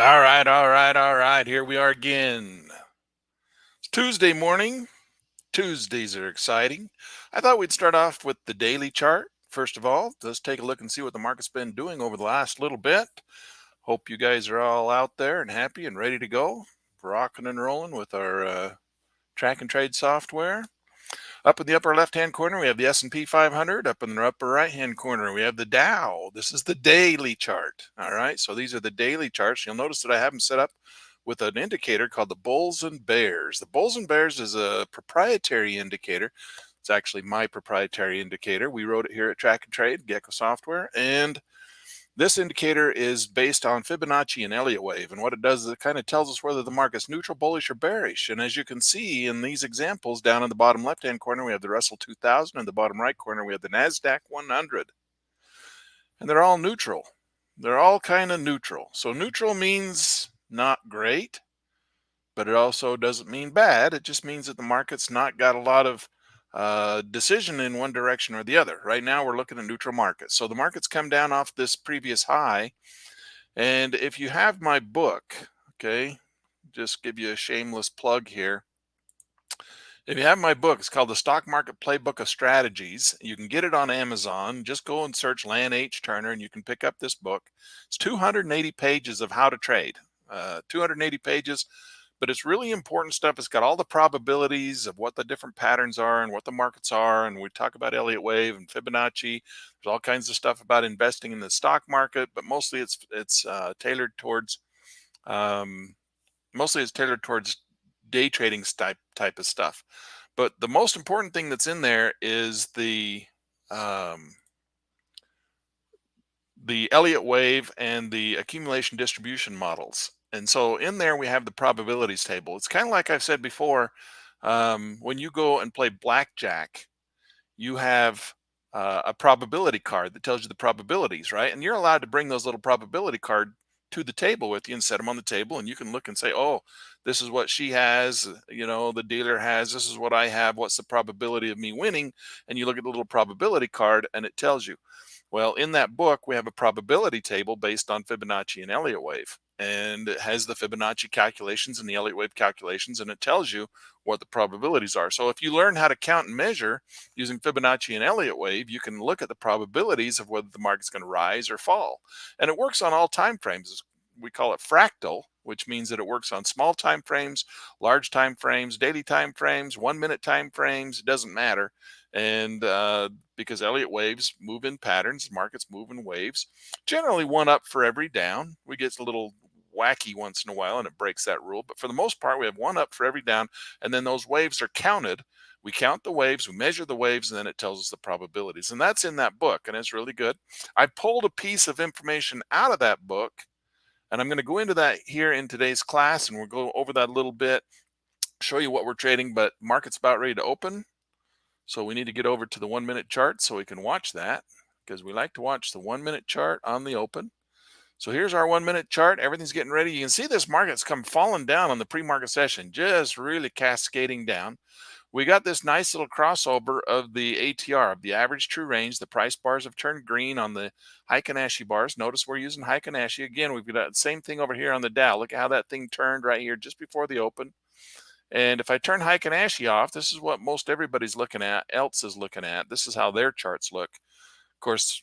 All right. Here we are again. It's Tuesday morning. Tuesdays are exciting. I thought we'd start off with the daily chart. First of all, let's take a look and see what the market's been doing over the last little bit. Hope you guys are all out there and happy and ready to go. Rocking and rolling with our track and trade software. Up in the upper left-hand corner, we have the S&P 500. Up in the upper right-hand corner, we have the Dow. This is the daily chart. All right, so these are the daily charts. You'll notice that I have them set up with an indicator called the Bulls and Bears. The Bulls and Bears is a proprietary indicator. It's actually my proprietary indicator. We wrote it here at Track and Trade, Gecko Software, and this indicator is based on Fibonacci and Elliott wave, and what it does is it kind of tells us whether the market's neutral, bullish, or bearish. And as you can see in these examples, down in the bottom left-hand corner, we have the Russell 2000. In the bottom right corner, we have the NASDAQ 100. And they're all neutral. They're all kind of neutral. So neutral means not great, but it also doesn't mean bad. It just means that the market's not got a lot of decision in one direction or the other. Right now, we're looking at neutral markets. So the market's come down off this previous high. And if you have my book, okay, just give you a shameless plug here. If you have my book, it's called The Stock Market Playbook of Strategies. You can get it on Amazon. Just go and search Lan H. Turner and you can pick up this book. It's 280 pages of how to trade, 280 pages, but it's really important stuff. It's got all the probabilities of what the different patterns are and what the markets are. And we talk about Elliott wave and Fibonacci. There's all kinds of stuff about investing in the stock market, but mostly it's tailored towards day trading type of stuff. But the most important thing that's in there is the Elliott wave and the accumulation distribution models. And so in there we have the probabilities table. It's kind of like I've said before, when you go and play blackjack, you have a probability card that tells you the probabilities, right? And you're allowed to bring those little probability card to the table with you and set them on the table, and you can look and say, oh, this is what she has, the dealer has, this is what I have, what's the probability of me winning? And you look at the little probability card and it tells you. Well, in that book, we have a probability table based on Fibonacci and Elliott wave. And it has the Fibonacci calculations and the Elliott wave calculations, and it tells you what the probabilities are. So if you learn how to count and measure using Fibonacci and Elliott wave, you can look at the probabilities of whether the market's going to rise or fall. And it works on all time frames. We call it fractal, which means that it works on small time frames, large time frames, daily time frames, 1 minute time frames. It doesn't matter. And because Elliott waves move in patterns, markets move in waves, generally one up for every down. We get a little wacky once in a while and it breaks that rule, but for the most part we have one up for every down, and then those waves are counted. We count the waves, we measure the waves, and then it tells us the probabilities, and that's in that book, and it's really good. I pulled a piece of information out of that book, and I'm going to go into that here in today's class, and we'll go over that a little bit, show you what we're trading. But market's about ready to open, so we need to get over to the 1 minute chart so we can watch that, because we like to watch the 1 minute chart on the open. So here's our 1 minute chart. Everything's getting ready. You can see this market's come falling down on the pre-market session, just really cascading down. We got this nice little crossover of the ATR, of the average true range. The price bars have turned green on the Heikin-Ashi bars. Notice we're using Heikin-Ashi. Again, we've got the same thing over here on the Dow. Look at how that thing turned right here just before the open. And if I turn Heikin-Ashi off, this is what most everybody's looking at, else is looking at. This is how their charts look. Of course,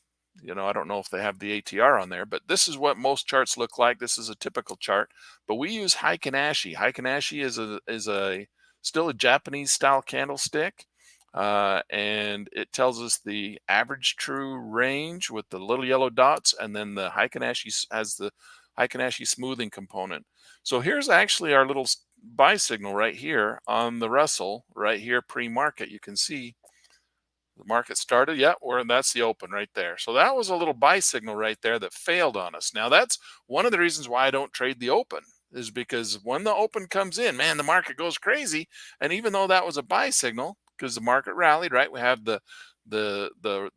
I don't know if they have the ATR on there, but this is what most charts look like. This is a typical chart, but we use Heikin-Ashi. Heikin-Ashi is still a Japanese style candlestick, and it tells us the average true range with the little yellow dots, and then the Heikin-Ashi has the Heikin-Ashi smoothing component. So here's actually our little buy signal right here on the Russell, right here pre-market. You can see the market started, that's the open right there. So that was a little buy signal right there that failed on us. Now that's one of the reasons why I don't trade the open, is because when the open comes in, man, the market goes crazy. And even though that was a buy signal, because the market rallied, right? We have the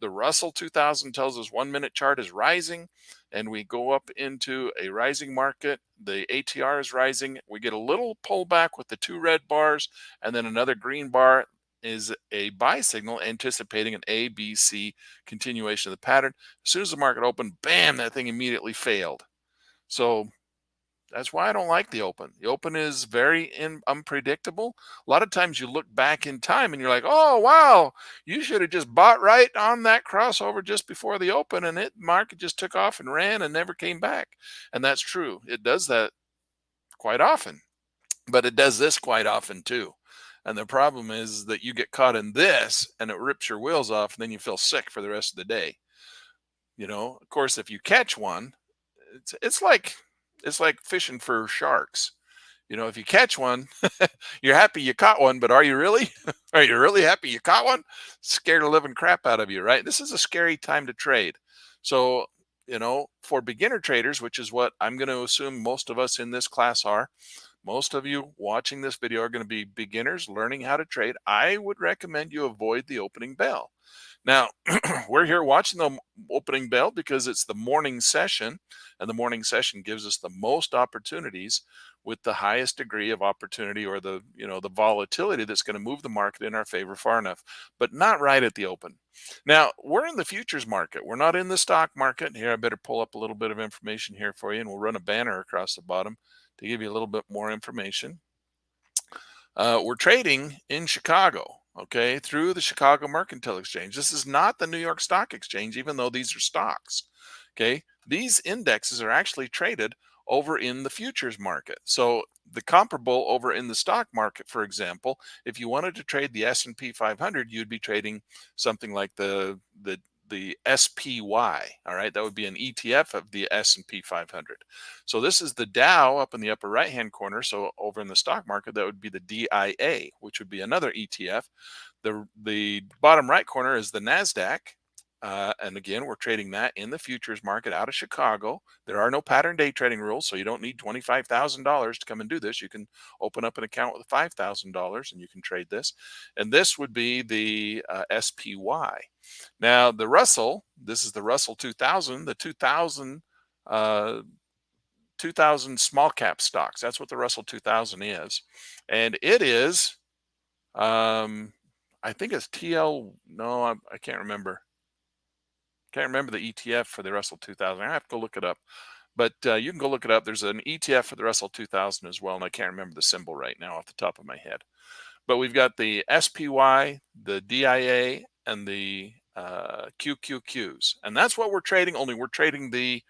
Russell 2000 tells us 1 minute chart is rising, and we go up into a rising market. The ATR is rising. We get a little pullback with the two red bars, and then another green bar is a buy signal anticipating an ABC continuation of the pattern. As soon as the market opened, bam, that thing immediately failed. So That's why I don't like the open. The open is very unpredictable. A lot of times you look back in time and you're like, oh, wow, you should have just bought right on that crossover just before the open, and it market just took off and ran and never came back. And that's true. It does that quite often, but it does this quite often too. And the problem is that you get caught in this and it rips your wheels off, and then you feel sick for the rest of the day. Of course, if you catch one, it's like fishing for sharks. If you catch one, you're happy you caught one, but are you really? Are you really happy you caught one? Scared the living crap out of you, right? This is a scary time to trade. So, for beginner traders, which is what I'm going to assume most of us in this class are, most of you watching this video are going to be beginners learning how to trade. I would recommend you avoid the opening bell. Now, we're here watching the opening bell because it's the morning session, and the morning session gives us the most opportunities with the highest degree of opportunity, or the volatility that's going to move the market in our favor far enough, but not right at the open. Now, we're in the futures market. We're not in the stock market. Here, I better pull up a little bit of information here for you, and we'll run a banner across the bottom to give you a little bit more information. We're trading in Chicago, okay, through the Chicago Mercantile Exchange. This is not the New York Stock Exchange, even though these are stocks, okay? These indexes are actually traded over in the futures market. So the comparable over in the stock market, for example, if you wanted to trade the S&P 500, you'd be trading something like the SPY. All right, that would be an ETF of the S&P 500. So this is the Dow up in the upper right hand corner. So over in the stock market, that would be the DIA, which would be another ETF. The bottom right corner is the NASDAQ. And again, we're trading that in the futures market out of Chicago. There are no pattern day trading rules, so you don't need $25,000 to come and do this. You can open up an account with $5,000 and you can trade this. And this would be the SPY. Now, the Russell, this is the Russell 2000, the 2000 small cap stocks. That's what the Russell 2000 is. And it is, I think it's TL, no, I can't remember. Can't remember the ETF for the Russell 2000. I have to go look it up. But you can go look it up. There's an ETF for the Russell 2000 as well, and I can't remember the symbol right now off the top of my head. But we've got the SPY, the DIA, and the QQQs. And that's what we're trading, only we're trading the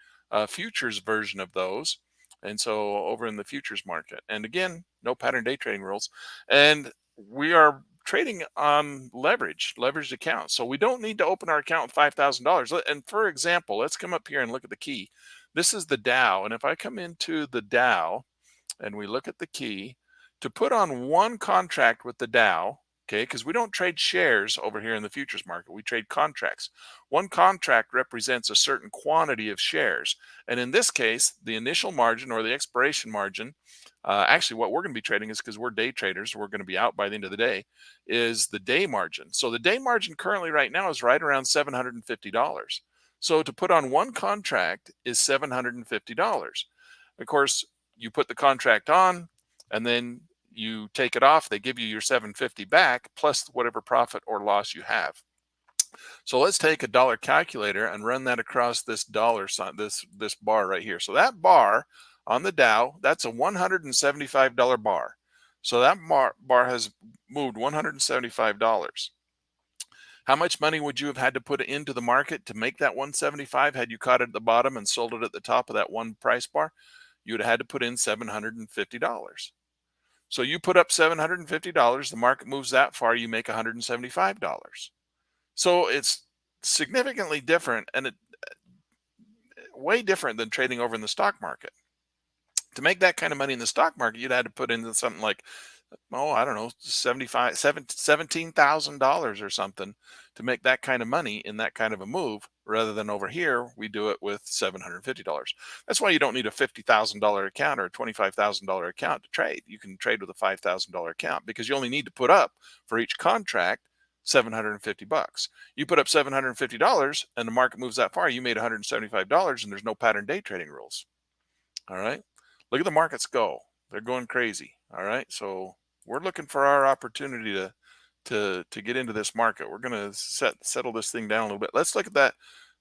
futures version of those. And so over in the futures market. And again, no pattern day trading rules. And we are trading on leveraged accounts. So we don't need to open our account with $5,000. And for example, let's come up here and look at the key. This is the Dow. And if I come into the Dow and we look at the key, to put on one contract with the Dow, okay, because we don't trade shares over here in the futures market, we trade contracts. One contract represents a certain quantity of shares. And in this case, the initial margin or the expiration margin, actually what we're going to be trading is, because we're day traders, we're going to be out by the end of the day, is the day margin. So the day margin currently right now is right around $750. So to put on one contract is $750. Of course, you put the contract on and then you take it off, they give you your 750 back plus whatever profit or loss you have. So let's take a dollar calculator and run that across this dollar sign, this bar right here. So that bar on the Dow, that's a $175 bar. So that bar has moved $175. How much money would you have had to put into the market to make that 175 had you caught it at the bottom and sold it at the top of that one price bar? You would have had to put in $750. So you put up $750, the market moves that far, you make $175. So it's significantly different, and way different than trading over in the stock market. To make that kind of money in the stock market, you'd had to put into something like, I don't know, $17,000 or something to make that kind of money in that kind of a move, rather than over here, we do it with $750. That's why you don't need a $50,000 account or a $25,000 account to trade. You can trade with a $5,000 account because you only need to put up for each contract $750. You put up $750 and the market moves that far, you made $175 and there's no pattern day trading rules. All right. Look at the markets go. They're going crazy. All right. So we're looking for our opportunity to get into this market. We're going to settle this thing down a little bit. Let's look at that.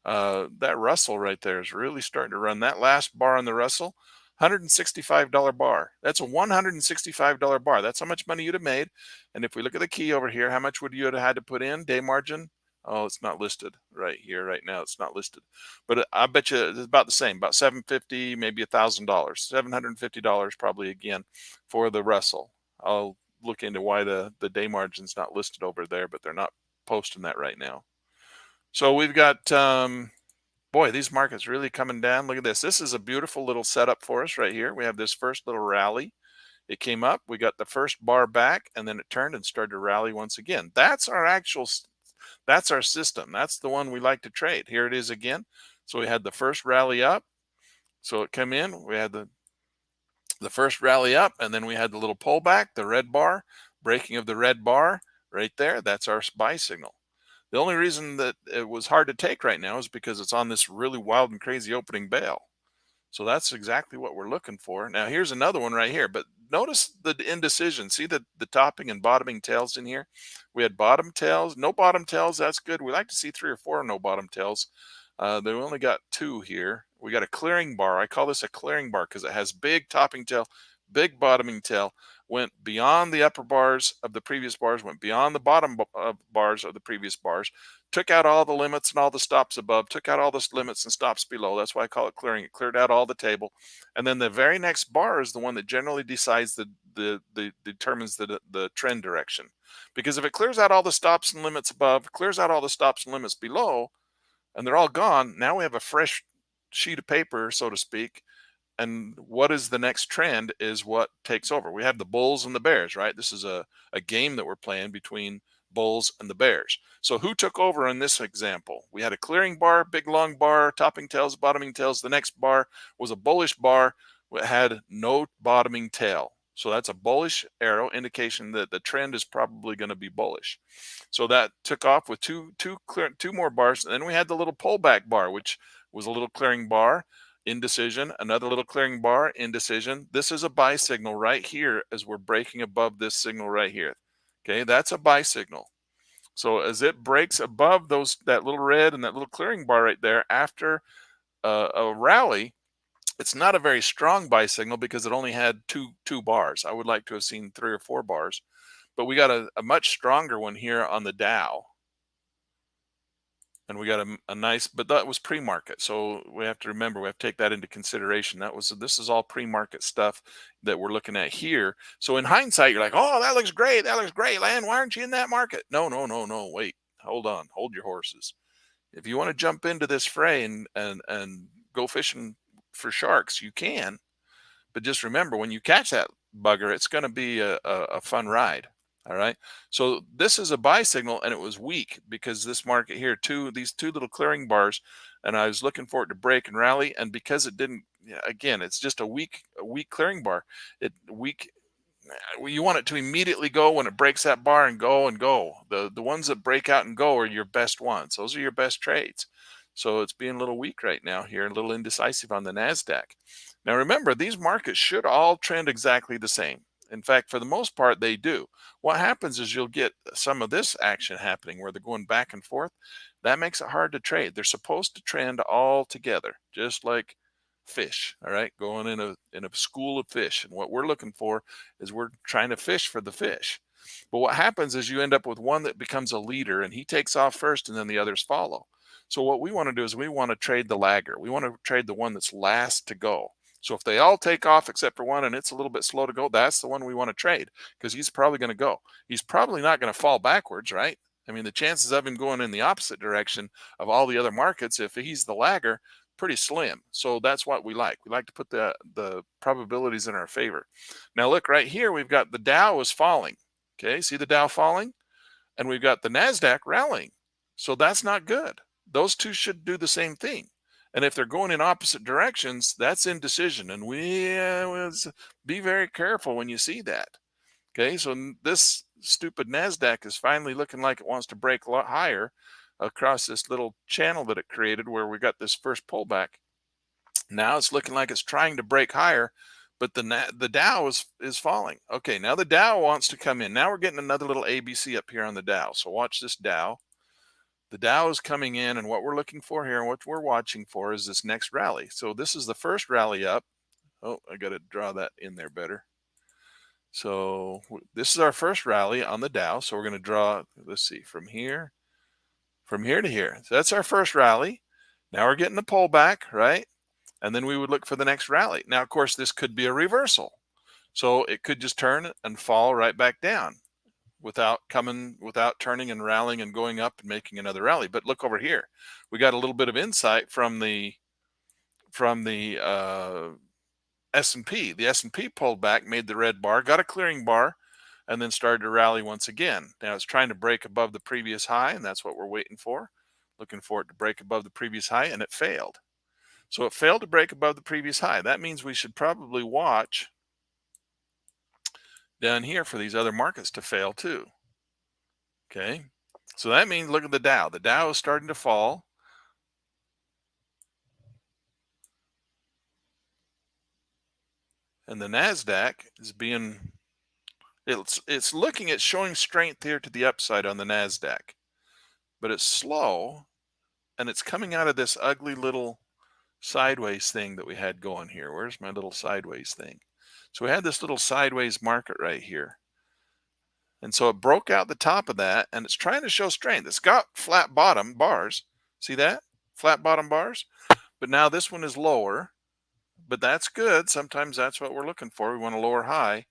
That Russell right there is really starting to run. That last bar on the Russell, $165 bar. That's a $165 bar. That's how much money you'd have made. And if we look at the key over here, how much would you have had to put in day margin? Oh, it's not listed right here, right now. It's not listed, but I bet you it's about the same, about 750, maybe $1,000, $750 probably again for the Russell. I'll look into why the day margin's not listed over there, but they're not posting that right now. So we've got boy, these markets really coming down. Look at this. This is a beautiful little setup for us right here. We have this first little rally. It came up, we got the first bar back, and then it turned and started to rally once again. That's our that's our system. That's the one we like to trade. Here it is again. So we had the first rally up. So it came in. We had the first rally up, and then we had the little pullback, the red bar, breaking of the red bar right there. That's our buy signal. The only reason that it was hard to take right now is because it's on this really wild and crazy opening bail. So that's exactly what we're looking for. Now here's another one right here, but notice the indecision. See the topping and bottoming tails in here? We had bottom tails, no bottom tails. That's good. We like to see 3 or 4 no bottom tails. They only got 2 here. We got a clearing bar. I call this a clearing bar because it has big topping tail, big bottoming tail, went beyond the upper bars of the previous bars, went beyond the bottom bars of the previous bars, took out all the limits and all the stops above, took out all the limits and stops below. That's why I call it clearing. It cleared out all the table. And then the very next bar is the one that generally decides the determines the trend direction. Because if it clears out all the stops and limits above, clears out all the stops and limits below, and they're all gone, now we have a fresh sheet of paper, so to speak, and what is the next trend is what takes over. We have the bulls and the bears, right? This is a game that we're playing between bulls and the bears. So who took over in this example? We had a clearing bar, big long bar, topping tails, bottoming tails. The next bar was a bullish bar that had no bottoming tail. So that's a bullish arrow, indication that the trend is probably going to be bullish. So that took off with two more bars. And then we had the little pullback bar, which was a little clearing bar, indecision, another little clearing bar, indecision. This is a buy signal right here as we're breaking above this signal right here. Okay, that's a buy signal. So as it breaks above that little red and that little clearing bar right there after a rally, it's not a very strong buy signal because it only had two bars. I would like to have seen 3 or 4 bars, but we got a much stronger one here on the Dow. And we got a nice, but that was pre-market. So we have to remember, we have to take that into consideration. This is all pre-market stuff that we're looking at here. So in hindsight, you're like, oh, that looks great. That looks great, Land. Why aren't you in that market? No, no, no, no. Wait, hold on. Hold your horses. If you want to jump into this fray and go fishing for sharks, you can. But just remember, when you catch that bugger, it's going to be a fun ride. All right. So this is a buy signal, and it was weak because this market here, these two little clearing bars, and I was looking for it to break and rally, and because it didn't, yeah, again, it's just a weak clearing bar. You want it to immediately go when it breaks that bar and go and go. The ones that break out and go are your best ones. Those are your best trades. So it's being a little weak right now here, a little indecisive on the Nasdaq. Now remember, these markets should all trend exactly the same. In fact, for the most part, they do. What happens is you'll get some of this action happening where they're going back and forth. That makes it hard to trade. They're supposed to trend all together, just like fish. All right, going in a school of fish, and what we're looking for is we're trying to fish for the fish. But what happens is you end up with one that becomes a leader, and he takes off first, and then the others follow. So what we want to do is we want to trade the lagger. We want to trade the one that's last to go. So if they all take off except for one and it's a little bit slow to go, that's the one we want to trade because he's probably going to go. He's probably not going to fall backwards, right? I mean, the chances of him going in the opposite direction of all the other markets, if he's the lagger, pretty slim. So that's what we like. We like to put the probabilities in our favor. Now look right here, we've got the Dow is falling. Okay, see the Dow falling? And we've got the Nasdaq rallying. So that's not good. Those two should do the same thing. And if they're going in opposite directions, that's indecision. And we be very careful when you see that. Okay, so this stupid NASDAQ is finally looking like it wants to break a lot higher across this little channel that it created where we got this first pullback. Now it's looking like it's trying to break higher, but the Dow is falling. Okay, now the Dow wants to come in. Now we're getting another little ABC up here on the Dow. So watch this Dow. The Dow is coming in, and what we're looking for here and what we're watching for is this next rally. So this is the first rally up. Oh, I got to draw that in there better. So this is our first rally on the Dow. So we're going to draw, let's see, from here to here. So that's our first rally. Now we're getting the pullback, right? And then we would look for the next rally. Now, of course, this could be a reversal. So it could just turn and fall right back down without turning and rallying and going up and making another rally. But look over here. We got a little bit of insight from the S&P. The S&P pulled back, made the red bar, got a clearing bar, and then started to rally once again. Now it's trying to break above the previous high, and that's what we're waiting for. Looking for it to break above the previous high, and it failed. So it failed to break above the previous high. That means we should probably watch down here for these other markets to fail too. Okay. So that means look at the Dow. The Dow is starting to fall. And the NASDAQ is it's looking at showing strength here to the upside on the NASDAQ. But it's slow, and it's coming out of this ugly little sideways thing that we had going here. Where's my little sideways thing? So we had this little sideways market right here. And so it broke out the top of that, and it's trying to show strength. It's got flat bottom bars. See that? Flat bottom bars. But now this one is lower, but that's good. Sometimes that's what we're looking for. We want a lower high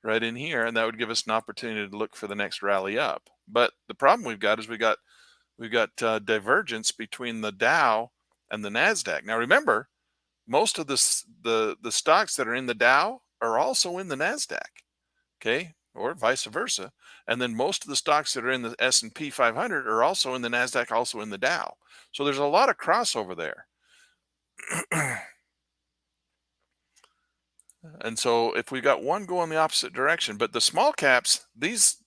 right in here, and that would give us an opportunity to look for the next rally up. But the problem we've got is we've got divergence between the Dow and the NASDAQ. Now remember, most of the stocks that are in the Dow are also in the NASDAQ. Okay, or vice versa. And then most of the stocks that are in the S&P 500 are also in the NASDAQ, also in the Dow. So there's a lot of crossover there. And so if we got one going the opposite direction, but the small caps, these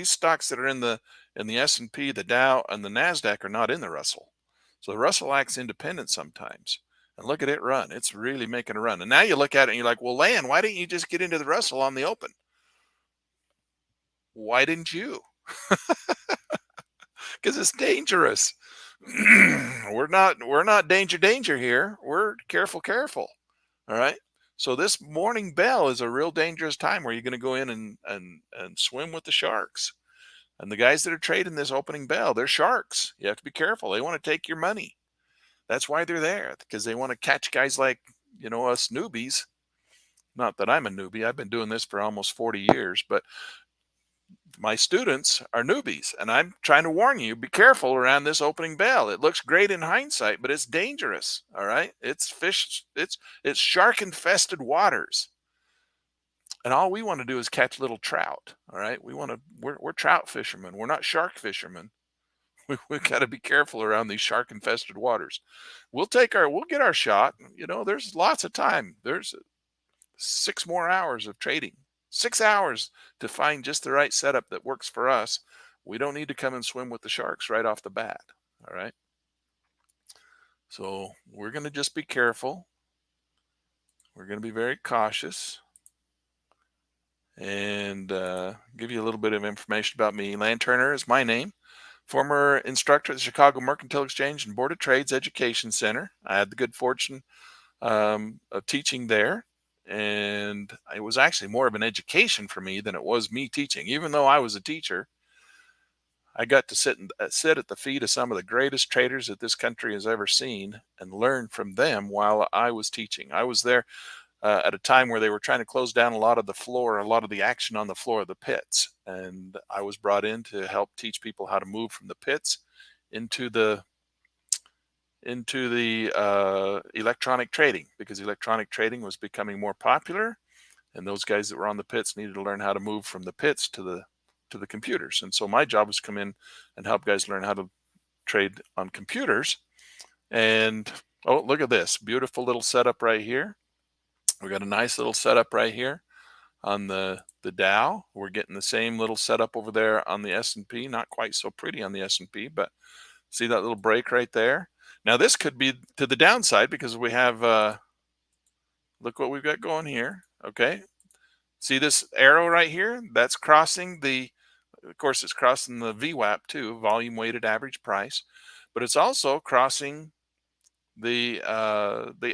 stocks that are in the S&P, the Dow, and the NASDAQ are not in the Russell. So the Russell acts independent sometimes. And look at it run. It's really making a run. And now you look at it and you're like, well, Lan, why didn't you just get into the Russell on the open? Why didn't you? Because it's dangerous. we're not danger here. We're careful. All right. So this morning bell is a real dangerous time where you're going to go in and swim with the sharks. And the guys that are trading this opening bell, they're sharks. You have to be careful. They want to take your money. That's why they're there, because they want to catch guys like, us newbies. Not that I'm a newbie. I've been doing this for almost 40 years, but my students are newbies, and I'm trying to warn you, be careful around this opening bell. It looks great in hindsight, but it's dangerous. All right. It's shark infested waters. And all we want to do is catch little trout. All right. We're trout fishermen. We're not shark fishermen. We've got to be careful around these shark infested waters. We'll get our shot. There's lots of time. There's 6 more hours of trading. 6 hours to find just the right setup that works for us. We don't need to come and swim with the sharks right off the bat. All right. So we're going to just be careful. We're going to be very cautious and give you a little bit of information about me. Lan Turner is my name. Former instructor at the Chicago Mercantile Exchange and Board of Trades Education Center. I had the good fortune of teaching there. And it was actually more of an education for me than it was me teaching. Even though I was a teacher, I got to sit at the feet of some of the greatest traders that this country has ever seen and learn from them while I was teaching. I was there at a time where they were trying to close down a lot of the action on the floor of the pits. And I was brought in to help teach people how to move from the pits into the electronic trading, because electronic trading was becoming more popular, and those guys that were on the pits needed to learn how to move from the pits to the computers. And so my job was to come in and help guys learn how to trade on computers. And oh, look at this beautiful little setup right here. We got a nice little setup right here on the Dow. We're getting the same little setup over there on the S&P. Not quite so pretty on the S&P, but see that little break right there? Now this could be to the downside, because we have, look what we've got going here. Okay. See this arrow right here? That's crossing of course, it's crossing the VWAP too, volume weighted average price, but it's also crossing the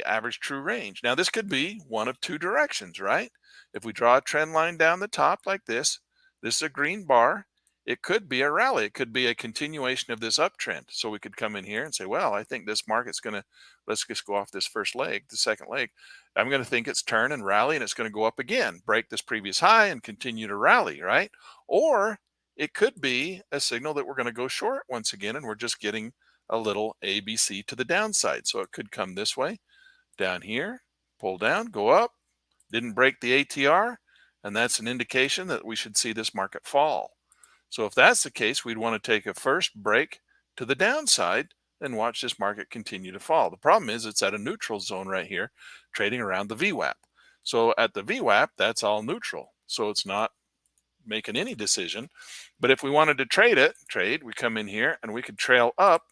average true range. Now this could be one of two directions, right? If we draw a trend line down the top like this is a green bar. It could be a rally. It could be a continuation of this uptrend. So we could come in here and say, well, I think this market's going to, let's just go off this first leg, the second leg. I'm going to think it's turn and rally and it's going to go up again, break this previous high and continue to rally, right? Or it could be a signal that we're going to go short once again and we're just getting a little ABC to the downside. So it could come this way, down here, pull down, go up, didn't break the ATR, and that's an indication that we should see this market fall. So if that's the case, we'd want to take a first break to the downside and watch this market continue to fall. The problem is it's at a neutral zone right here, trading around the VWAP. So at the VWAP, that's all neutral. So it's not making any decision. But if we wanted to trade, we come in here and we could trail up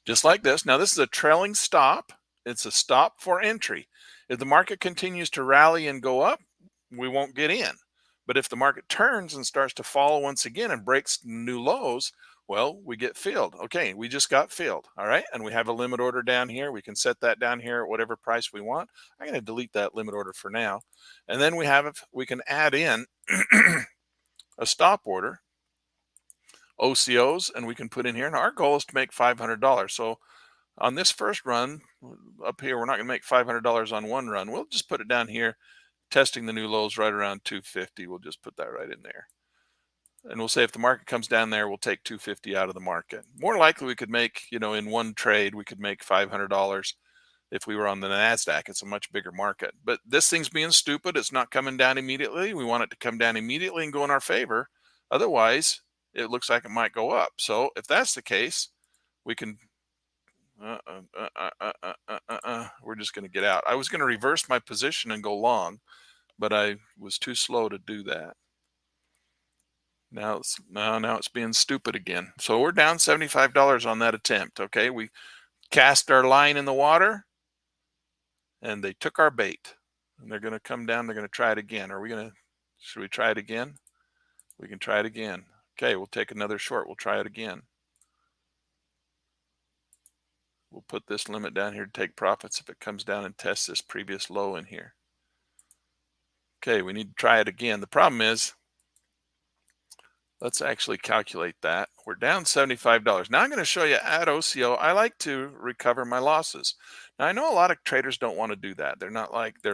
just like this. Now this is a trailing stop. It's a stop for entry. If the market continues to rally and go up, we won't get in. But if the market turns and starts to fall once again and breaks new lows, well, we get filled. Okay, we just got filled. All right. And we have a limit order down here. We can set that down here at whatever price we want. I'm going to delete that limit order for now. And then we can add in a stop order, OCOs, and we can put in here. And our goal is to make $500. So on this first run up here, we're not going to make $500 on one run. We'll just put it down here, testing the new lows right around 250. We'll just put that right in there. And we'll say if the market comes down there, we'll take 250 out of the market. More likely we could make, in one trade, we could make $500 if we were on the NASDAQ. It's a much bigger market. But this thing's being stupid. It's not coming down immediately. We want it to come down immediately and go in our favor. Otherwise, it looks like it might go up. So if that's the case, we can we're just going to get out. I was going to reverse my position and go long, but I was too slow to do that. Now it's being stupid again. So we're down $75 on that attempt. Okay, we cast our line in the water, and they took our bait, and they're going to come down. They're going to try it again. Should we try it again? We can try it again. Okay, we'll take another short. We'll try it again. We'll put this limit down here to take profits if it comes down and tests this previous low in here. Okay, we need to try it again. The problem is, let's actually calculate that. We're down $75. Now I'm going to show you at OCO. I like to recover my losses. Now I know a lot of traders don't want to do that. They're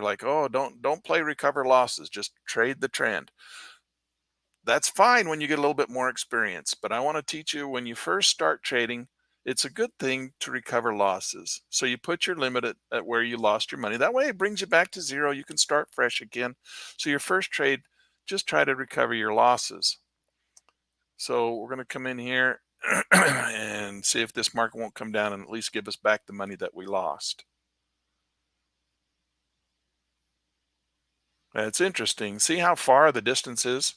like, oh, don't play recover losses. Just trade the trend. That's fine when you get a little bit more experience. But I want to teach you, when you first start trading, it's a good thing to recover losses. So you put your limit at where you lost your money. That way it brings you back to zero. You can start fresh again. So your first trade, just try to recover your losses. So we're going to come in here and see if this market won't come down and at least give us back the money that we lost. It's interesting. See how far the distance is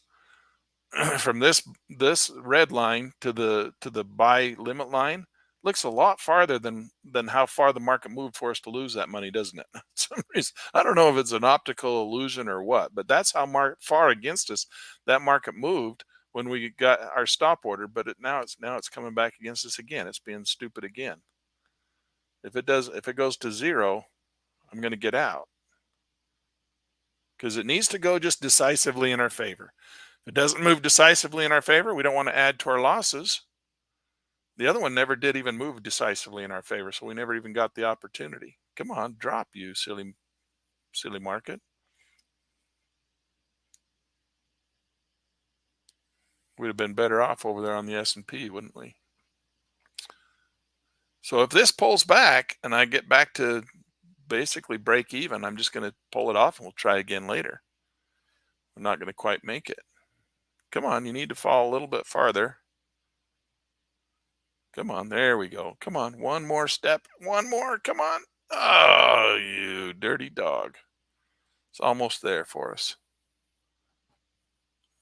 from this red line to the buy limit line? Looks a lot farther than how far the market moved for us to lose that money, doesn't it? Some reason, I don't know if it's an optical illusion or what, but that's how far against us that market moved when we got our stop order. But now it's coming back against us again. It's being stupid again. If it goes to zero, I'm going to get out, because it needs to go just decisively in our favor. If it doesn't move decisively in our favor, we don't want to add to our losses. The other one never did even move decisively in our favor, so we never even got the opportunity. Come on, drop, you silly market. We'd have been better off over there on the S&P, wouldn't we? So if this pulls back and I get back to basically break even, I'm just going to pull it off and we'll try again later. I'm not going to quite make it. Come on, you need to fall a little bit farther. Come on, there we go. Come on, one more step. One more, come on. Oh, you dirty dog. It's almost there for us.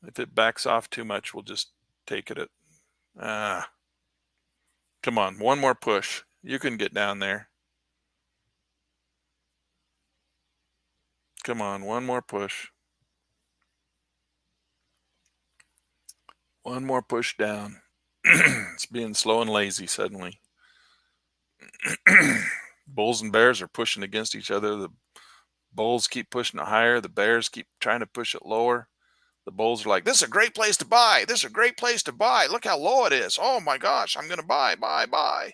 If it backs off too much, we'll just take it at... Come on, one more push. You can get down there. Come on, one more push. One more push down. It's being slow and lazy suddenly. Bulls and bears are pushing against each other. The bulls keep pushing it higher. The bears keep trying to push it lower. The bulls are like, this is a great place to buy. This is a great place to buy. Look how low it is. Oh my gosh, I'm going to buy, buy, buy.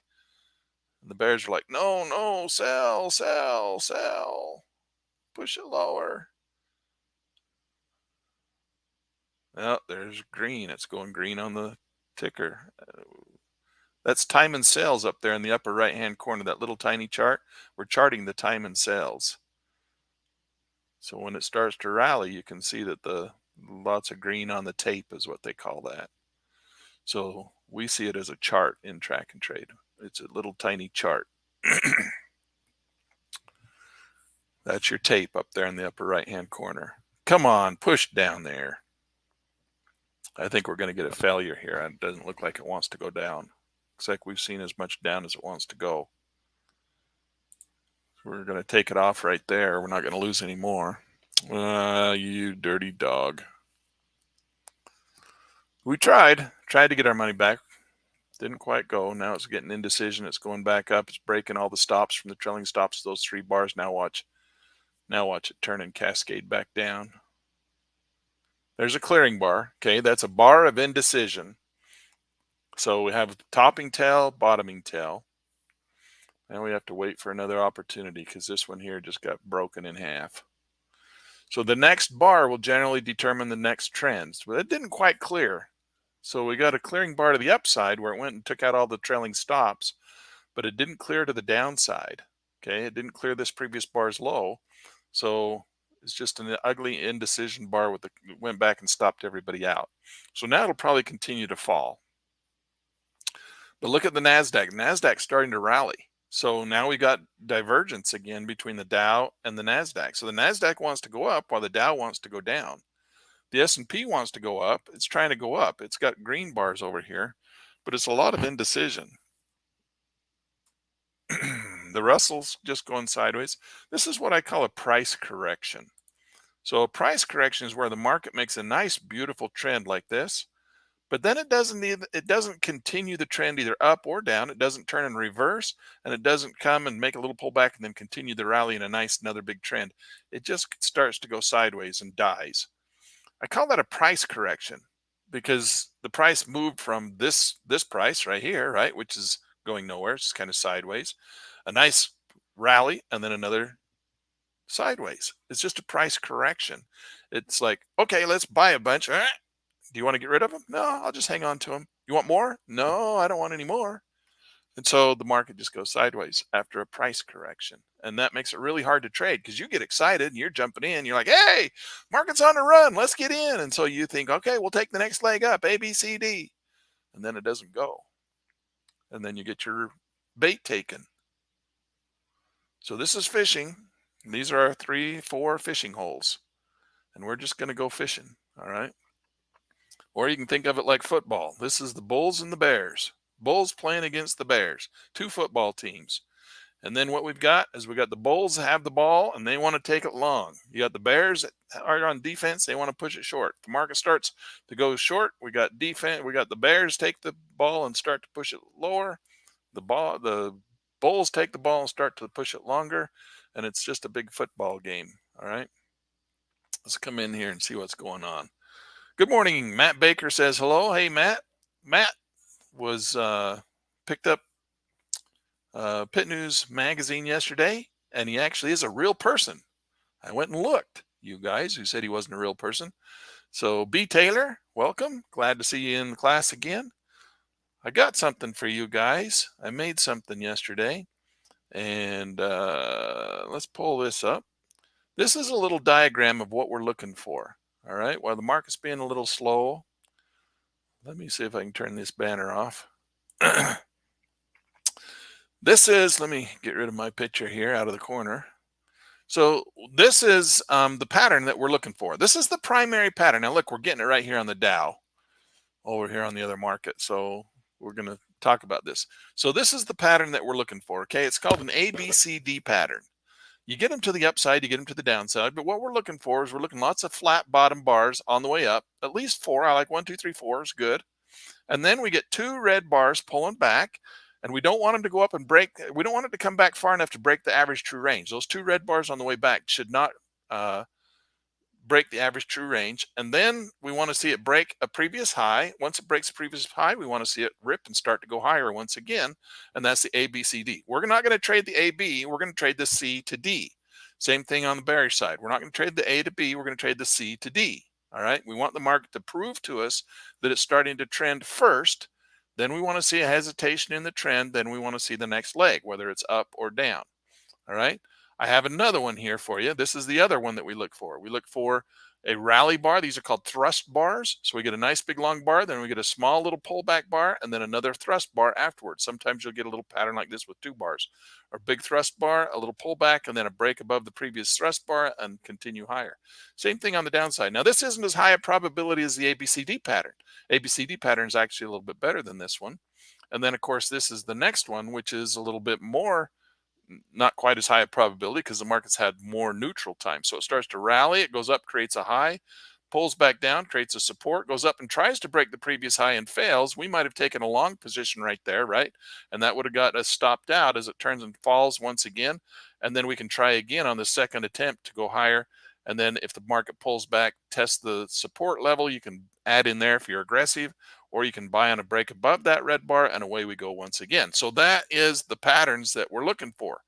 And the bears are like, no, no, sell, sell, sell. Push it lower. Oh, there's green. It's going green on the ticker. That's time and sales up there in the upper right-hand corner, that little tiny chart. We're charting the time and sales. So when it starts to rally, you can see that the lots of green on the tape is what they call that. So we see it as a chart in track and trade. It's a little tiny chart. That's your tape up there in the upper right-hand corner. Come on, push down there. I think we're going to get a failure here. It doesn't look like it wants to go down. Looks like we've seen as much down as it wants to go. We're going to take it off right there. We're not going to lose any more. You dirty dog. We tried to get our money back. Didn't quite go. Now it's getting indecision. It's going back up. It's breaking all the stops from the trailing stops. Those 3 bars. Now watch it turn and cascade back down. There's a clearing bar. Okay, that's a bar of indecision. So we have topping tail, bottoming tail. Now we have to wait for another opportunity because this one here just got broken in half. So the next bar will generally determine the next trends. But it didn't quite clear. So we got a clearing bar to the upside where it went and took out all the trailing stops, but it didn't clear to the downside. Okay, it didn't clear this previous bar's low. So it's just an ugly indecision bar with went back and stopped everybody out. So now it'll probably continue to fall. But look at the NASDAQ. NASDAQ's starting to rally. So now we got divergence again between the Dow and the NASDAQ. So the NASDAQ wants to go up while the Dow wants to go down. The S&P wants to go up. It's trying to go up. It's got green bars over here, but it's a lot of indecision. The Russell's just going sideways. This is what I call a price correction. So a price correction is where the market makes a nice, beautiful trend like this, but then it doesn't continue the trend either up or down. It doesn't turn and reverse, and it doesn't come and make a little pullback and then continue the rally in a nice, another big trend. It just starts to go sideways and dies. I call that a price correction because the price moved from this price right here, right, which is going nowhere. It's kind of sideways, a nice rally, and then another sideways. It's just a price correction. It's like, okay, let's buy a bunch. Do you want to get rid of them? No, I'll just hang on to them. You want more? No, I don't want any more. And so the market just goes sideways after a price correction. And that makes it really hard to trade because you get excited and you're jumping in. You're like, hey, market's on a run. Let's get in. And so you think, okay, we'll take the next leg up, A, B, C, D. And then it doesn't go. And then you get your bait taken. So this is fishing. These are our 3, 4 fishing holes. And we're just going to go fishing. All right. Or you can think of it like football. This is the Bulls and the Bears. Bulls playing against the Bears. 2 football teams. And then what we've got is we got the Bulls have the ball and they want to take it long. You got the Bears that are on defense. They want to push it short. If the market starts to go short, we got defense. We got the Bears take the ball and start to push it lower. The Bulls take the ball and start to push it longer. And it's just a big football game. All right. Let's come in here and see what's going on. Good morning. Matt Baker says hello. Hey, Matt. Matt was picked up Pit News magazine yesterday, and he actually is a real person. I went and looked, you guys who said he wasn't a real person. So B. Taylor, welcome. Glad to see you in the class again. I got something for you guys. I made something yesterday, and let's pull this up. This is a little diagram of what we're looking for. All right, while the market's being a little slow, let me see if I can turn this banner off. Let me get rid of my picture here out of the corner. So this is the pattern that we're looking for. This is the primary pattern. Now look, we're getting it right here on the Dow over here on the other market. So we're going to talk about this. So this is the pattern that we're looking for. Okay, it's called an ABCD pattern. You get them to the upside, you get them to the downside. But what we're looking for is we're looking lots of flat bottom bars on the way up, at least 4. I like 1, 2, 3, 4 is good. And then we get 2 red bars pulling back. And we don't want them to go up and break. We don't want it to come back far enough to break the average true range. Those two red bars on the way back should not uh, break the average true range. And then we want to see it break a previous high. Once it breaks a previous high, we want to see it rip and start to go higher once again. And that's the A, B, C, D. We're not going to trade the A, B. We're going to trade the C to D. Same thing on the bearish side. We're not going to trade the A to B. We're going to trade the C to D. All right. We want the market to prove to us that it's starting to trend first. Then we want to see a hesitation in the trend. Then we want to see the next leg, whether it's up or down. All right. I have another one here for you. This is the other one that we look for. We look for a rally bar. These are called thrust bars. So we get a nice big long bar, then we get a small little pullback bar, and then another thrust bar afterwards. Sometimes you'll get a little pattern like this with two bars. A big thrust bar, a little pullback, and then a break above the previous thrust bar and continue higher. Same thing on the downside. Now, this isn't as high a probability as the ABCD pattern. ABCD pattern is actually a little bit better than this one. And then, of course, this is the next one, which is a little bit more not quite as high a probability because the market's had more neutral time. So it starts to rally, it goes up, creates a high, pulls back down, creates a support, goes up and tries to break the previous high and fails. We might have taken a long position right there, right? And that would have got us stopped out as it turns and falls once again. And then we can try again on the second attempt to go higher. And then if the market pulls back, test the support level, you can add in there if you're aggressive, or you can buy on a break above that red bar, and away we go once again. So that is the patterns that we're looking for.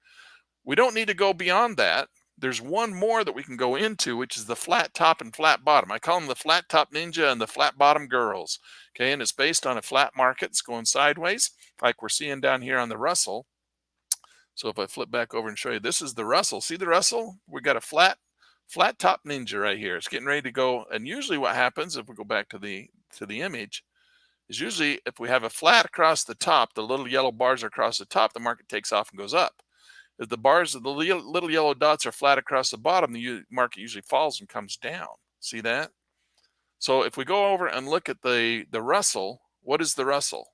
We don't need to go beyond that. There's one more that we can go into, which is the flat top and flat bottom. I call them the flat top ninja and the flat bottom girls. Okay, and it's based on a flat market. It's going sideways, like we're seeing down here on the Russell. So if I flip back over and show you, this is the Russell. See the Russell? We got a flat top ninja right here. It's getting ready to go. And usually what happens, if we go back to the image, is usually if we have a flat across the top, the little yellow bars are across the top, the market takes off and goes up. If the bars, the little yellow dots are flat across the bottom, the market usually falls and comes down. See that? So if we go over and look at the Russell, what is the Russell?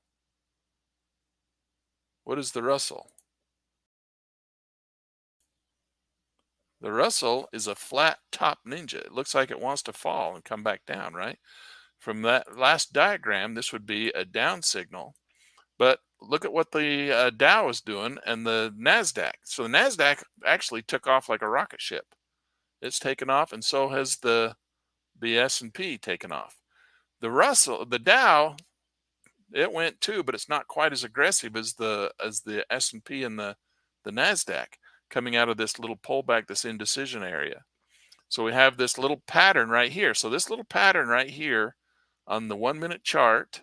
What is the Russell? The Russell is a flat top ninja. It looks like it wants to fall and come back down, right? From that last diagram, this would be a down signal. But look at what the Dow is doing and the NASDAQ. So the NASDAQ actually took off like a rocket ship. It's taken off, and so has the S&P taken off. The Russell, the Dow, it went too, but it's not quite as aggressive as the S&P and the NASDAQ coming out of this little pullback, this indecision area. So we have this little pattern right here. So this little pattern right here on the 1 minute chart.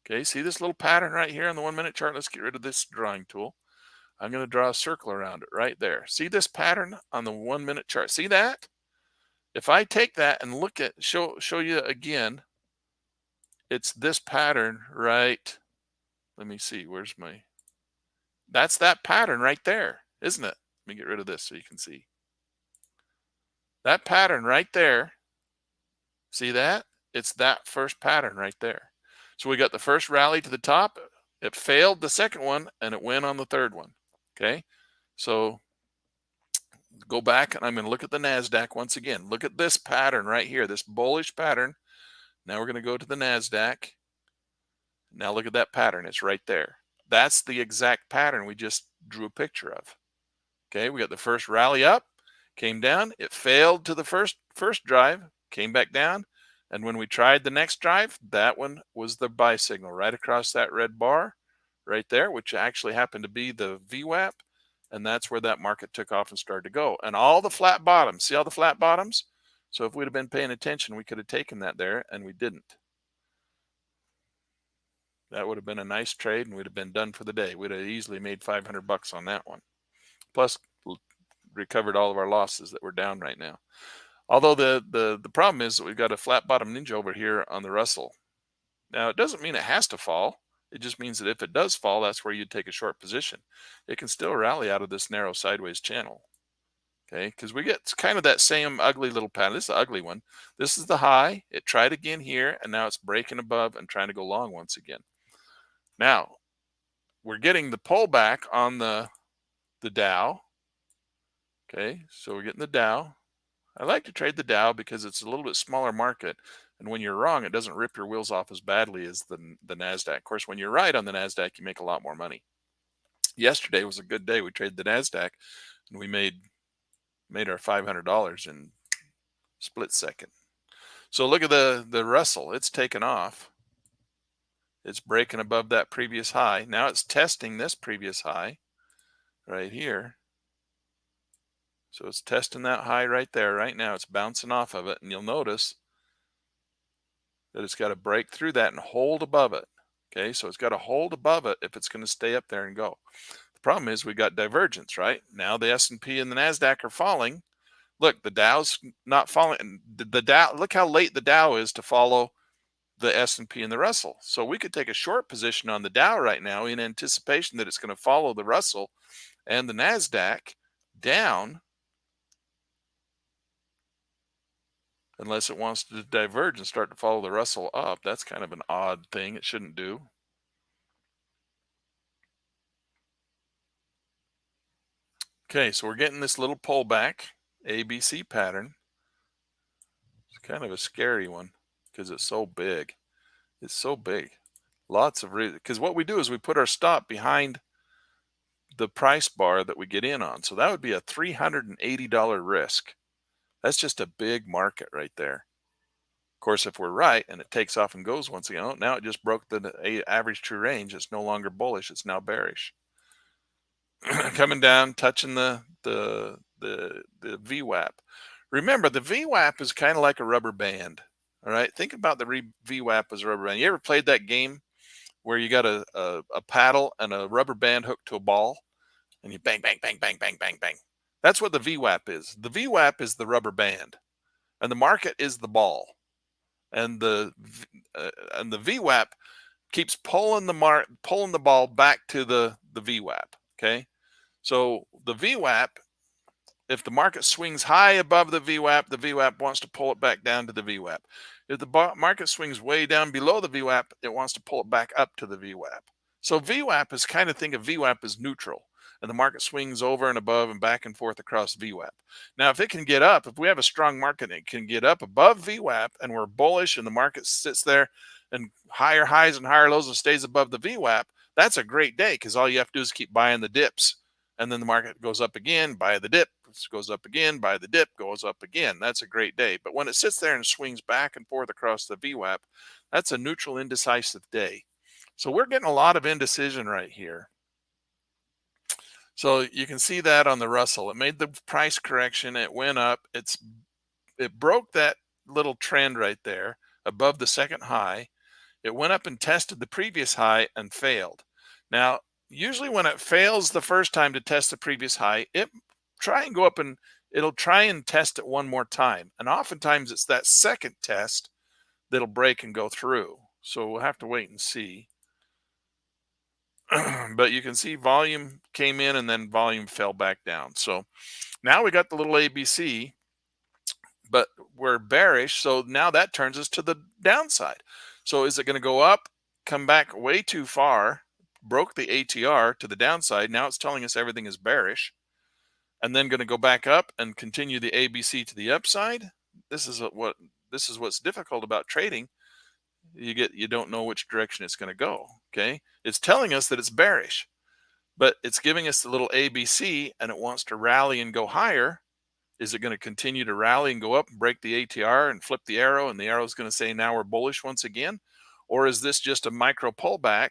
Okay, see this little pattern right here on the 1 minute chart? Let's get rid of this drawing tool. I'm going to draw a circle around it right there. See this pattern on the 1 minute chart? See that? If I take that and look at, show you again, it's this pattern right. Let me see, where's my, that's that pattern right there, isn't it? Let me get rid of this so you can see. That pattern right there, see that? It's that first pattern right there. So we got the first rally to the top, it failed the second one, and it went on the third one. Okay, so go back and I'm going to look at the NASDAQ once again. Look at this pattern right here, this bullish pattern. Now we're going to go to the NASDAQ. Now look at that pattern. It's right there. That's the exact pattern we just drew a picture of. Okay, we got the first rally up, came down. It failed to the first drive, came back down. And when we tried the next drive, that one was the buy signal right across that red bar right there, which actually happened to be the VWAP. And that's where that market took off and started to go. And all the flat bottoms, see all the flat bottoms? So if we'd have been paying attention, we could have taken that there, and we didn't. That would have been a nice trade, and we'd have been done for the day. We'd have easily made 500 bucks on that one. Plus recovered all of our losses that were down right now. Although the problem is that we've got a flat bottom ninja over here on the Russell. Now, it doesn't mean it has to fall. It just means that if it does fall, that's where you'd take a short position. It can still rally out of this narrow sideways channel. Okay, because we get kind of that same ugly little pattern. This is the ugly one. This is the high. It tried again here, and now it's breaking above and trying to go long once again. Now, we're getting the pullback on the Dow. Okay, so we're getting the Dow. I like to trade the Dow because it's a little bit smaller market. And when you're wrong, it doesn't rip your wheels off as badly as the NASDAQ. Of course, when you're right on the NASDAQ, you make a lot more money. Yesterday was a good day. We traded the NASDAQ and we made our $500 in split second. So look at the Russell. It's taken off. It's breaking above that previous high. Now it's testing this previous high right here. So it's testing that high right there. Right now it's bouncing off of it. And you'll notice that it's got to break through that and hold above it. Okay, so it's got to hold above it if it's going to stay up there and go. The problem is we got divergence, right? Now the S&P and the NASDAQ are falling. Look, the Dow's not falling. The Dow, look how late the Dow is to follow the S&P and the Russell. So we could take a short position on the Dow right now in anticipation that it's going to follow the Russell and the NASDAQ down, unless it wants to diverge and start to follow the Russell up. That's kind of an odd thing. It shouldn't do. Okay, so we're getting this little pullback ABC pattern. It's kind of a scary one because it's so big. It's so big. Lots of reasons. Because what we do is we put our stop behind the price bar that we get in on. So that would be a $380 risk. That's just a big market right there. Of course, if we're right and it takes off and goes once again, oh, now it just broke the average true range. It's no longer bullish. It's now bearish. Coming down, touching the VWAP. Remember, the VWAP is kind of like a rubber band. All right, think about the VWAP as a rubber band. You ever played that game where you got a paddle and a rubber band hooked to a ball, and you bang, bang, bang, bang, bang, bang, bang? That's what the VWAP is. The VWAP is the rubber band, and the market is the ball, and the VWAP keeps pulling the ball back to the VWAP. Okay, so the VWAP, if the market swings high above the VWAP wants to pull it back down to the VWAP. If the market swings way down below the VWAP, it wants to pull it back up to the VWAP. So VWAP is kind of, think of VWAP as neutral, and the market swings over and above and back and forth across VWAP. Now, if it can get up, if we have a strong market and it can get up above VWAP and we're bullish and the market sits there and higher highs and higher lows and stays above the VWAP, that's a great day because all you have to do is keep buying the dips. And then the market goes up again, buy the dip, goes up again, buy the dip, goes up again. That's a great day. But when it sits there and swings back and forth across the VWAP, that's a neutral indecisive day. So we're getting a lot of indecision right here. So you can see that on the Russell. It made the price correction. It went up. It broke that little trend right there above the second high. It went up and tested the previous high and failed. Now, usually when it fails the first time to test the previous high, it try and go up and it'll try and test it one more time. And oftentimes it's that second test that'll break and go through. So we'll have to wait and see. But you can see volume came in and then volume fell back down. So now we got the little ABC, but we're bearish. So now that turns us to the downside. So is it going to go up, come back way too far, broke the ATR to the downside? Now it's telling us everything is bearish, and then going to go back up and continue the ABC to the upside. This is what's difficult about trading. You don't know which direction it's going to go. Okay, it's telling us that it's bearish, but it's giving us the little ABC, and it wants to rally and go higher. Is it going to continue to rally and go up and break the ATR and flip the arrow, and the arrow is going to say now we're bullish once again? Or is this just a micro pullback,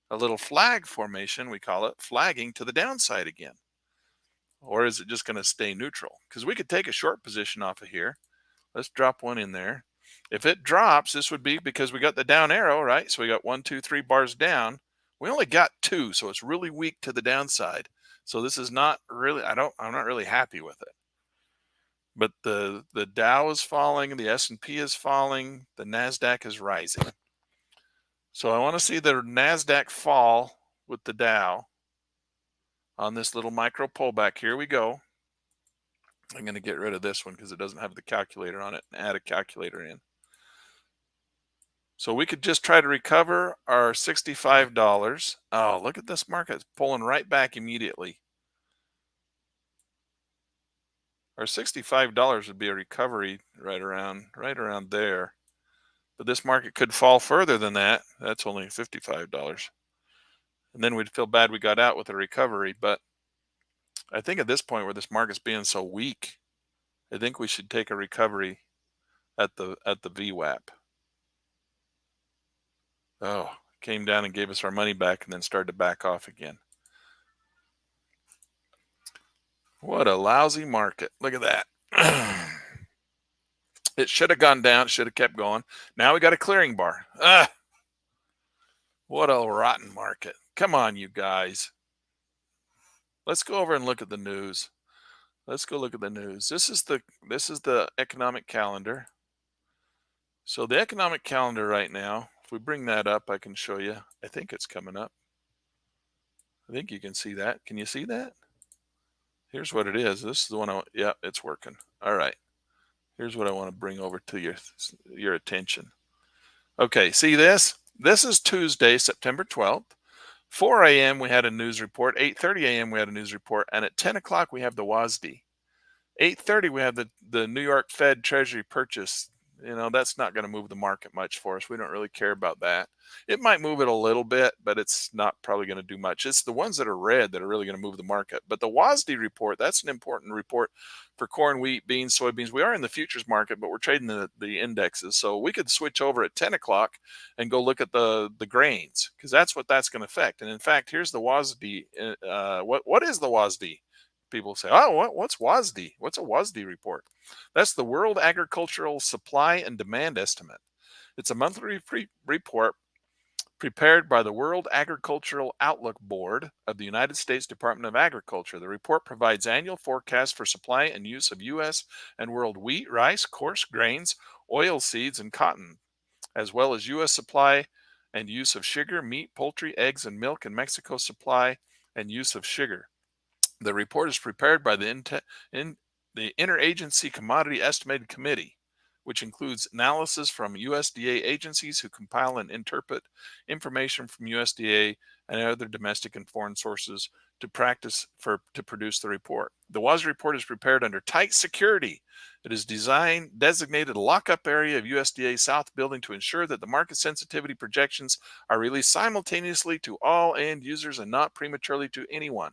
a little flag formation, we call it, flagging to the downside again? Or is it just going to stay neutral? Because we could take a short position off of here. Let's drop one in there. If it drops, this would be because we got the down arrow, right? So we got 1, 2, 3 bars down. We only got 2, so it's really weak to the downside. So this is not really, I'm not really happy with it. But the Dow is falling, the S&P is falling, the NASDAQ is rising. So I want to see the NASDAQ fall with the Dow on this little micro pullback. Here we go. I'm going to get rid of this one because it doesn't have the calculator on it, and add a calculator in. So we could just try to recover our $65. Oh, look at this market. It's pulling right back immediately. Our $65 would be a recovery right around there. But this market could fall further than that. That's only $55. And then we'd feel bad we got out with a recovery. But I think at this point where this market's being so weak, I think we should take a recovery at the VWAP. Oh, came down and gave us our money back and then started to back off again. What a lousy market. Look at that. It should have gone down, should have kept going. Now we got a clearing bar. What a rotten market. Come on, you guys. Let's go over and look at the news. Let's go look at the news. This is the economic calendar. So the economic calendar right now, if we bring that up, I can show you. I think it's coming up. I think you can see that. Can you see that? Here's what it is. This is the one yeah, it's working. All right. Here's what I want to bring over to your attention. Okay, see this? This is Tuesday, September 12th. 4 a.m. we had a news report. 8:30 a.m. we had a news report. And at 10 o'clock we have the WASD. 8:30 we have the New York Fed Treasury purchase. That's not going to move the market much for us. We don't really care about that. It might move it a little bit, but it's not probably going to do much. It's the ones that are red that are really going to move the market. But the WASD report, that's an important report for corn, wheat, beans, soybeans. We are in the futures market, but we're trading the indexes. So we could switch over at 10 o'clock and go look at the grains, because that's what that's going to affect. And in fact, here's the WASD. What is the WASD? People say, oh, what's WASD? What's a WASD report? That's the World Agricultural Supply and Demand Estimate. It's a monthly report prepared by the World Agricultural Outlook Board of the United States Department of Agriculture. The report provides annual forecasts for supply and use of U.S. and world wheat, rice, coarse grains, oil seeds, and cotton, as well as U.S. supply and use of sugar, meat, poultry, eggs, and milk, and Mexico's supply and use of sugar. The report is prepared by the Interagency Commodity Estimated Committee, which includes analysis from USDA agencies who compile and interpret information from USDA and other domestic and foreign sources to produce the report. The WASD report is prepared under tight security. It is designated a lockup area of USDA South building to ensure that the market sensitivity projections are released simultaneously to all end users and not prematurely to anyone.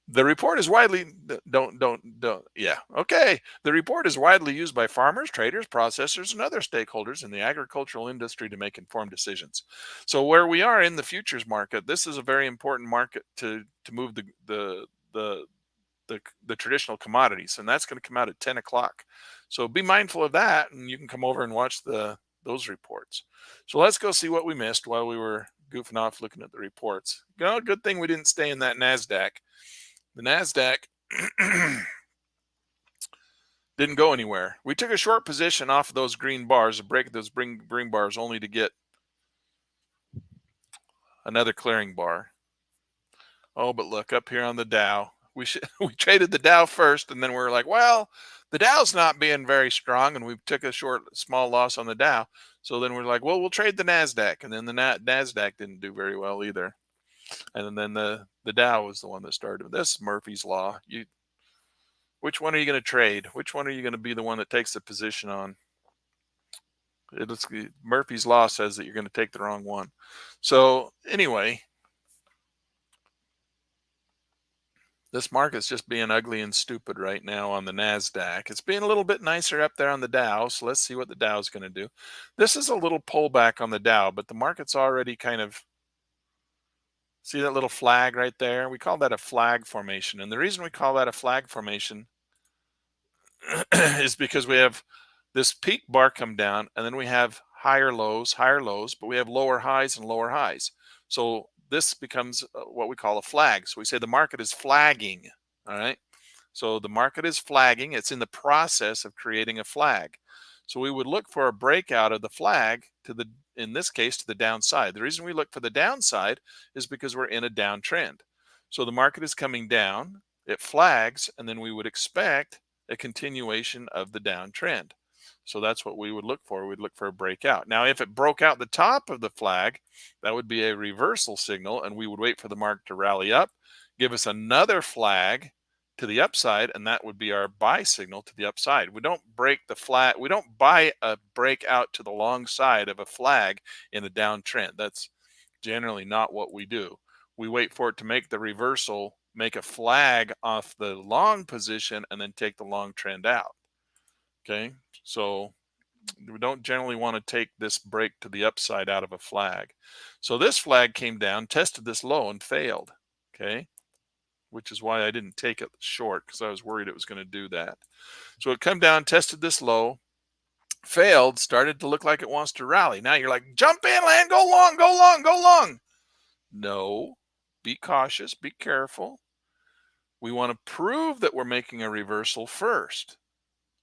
The report is widely yeah, okay. The report is widely used by farmers, traders, processors, and other stakeholders in the agricultural industry to make informed decisions. So where we are in the futures market, this is a very important market to move the traditional commodities, and that's going to come out at 10 o'clock. So be mindful of that, and you can come over and watch those reports. So let's go see what we missed while we were goofing off looking at the reports. Good thing we didn't stay in that NASDAQ. The NASDAQ didn't go anywhere. We took a short position off of those green bars, a break of those green bars, only to get another clearing bar. Oh, but look up here on the Dow. We traded the Dow first, and then we were like, well, the Dow's not being very strong, and we took a small loss on the Dow. So then we're like, well, we'll trade the NASDAQ, and then the NASDAQ didn't do very well either. And then the Dow was the one that started. This Murphy's Law. Which one are you going to trade? Which one are you going to be the one that takes the position on? Murphy's Law says that you're going to take the wrong one. So anyway, this market's just being ugly and stupid right now on the NASDAQ. It's being a little bit nicer up there on the Dow, so let's see what the Dow's going to do. This is a little pullback on the Dow, but the market's already kind of, see that little flag right there? We call that a flag formation. And the reason we call that a flag formation is because we have this peak bar come down, and then we have higher lows, but we have lower highs and lower highs. So this becomes what we call a flag. So we say the market is flagging. All right. So the market is flagging. It's in the process of creating a flag. So we would look for a breakout of the flag in this case, to the downside. The reason we look for the downside is because we're in a downtrend. So the market is coming down, it flags, and then we would expect a continuation of the downtrend. So that's what we would look for. We'd look for a breakout. Now, if it broke out the top of the flag, that would be a reversal signal, and we would wait for the market to rally up, give us another flag, to the upside, and that would be our buy signal to the upside. We don't break the flat. We don't buy a break out to the long side of a flag in a downtrend. That's generally not what we do. We wait for it to make the reversal, make a flag off the long position, and then take the long trend out. Okay, so we don't generally want to take this break to the upside out of a flag. So this flag came down, tested this low, and failed. Okay, which is why I didn't take it short, because I was worried it was going to do that. So it come down, tested this low, failed, started to look like it wants to rally. Now you're like, jump in, land, go long, go long, go long. No, be cautious, be careful. We want to prove that we're making a reversal first.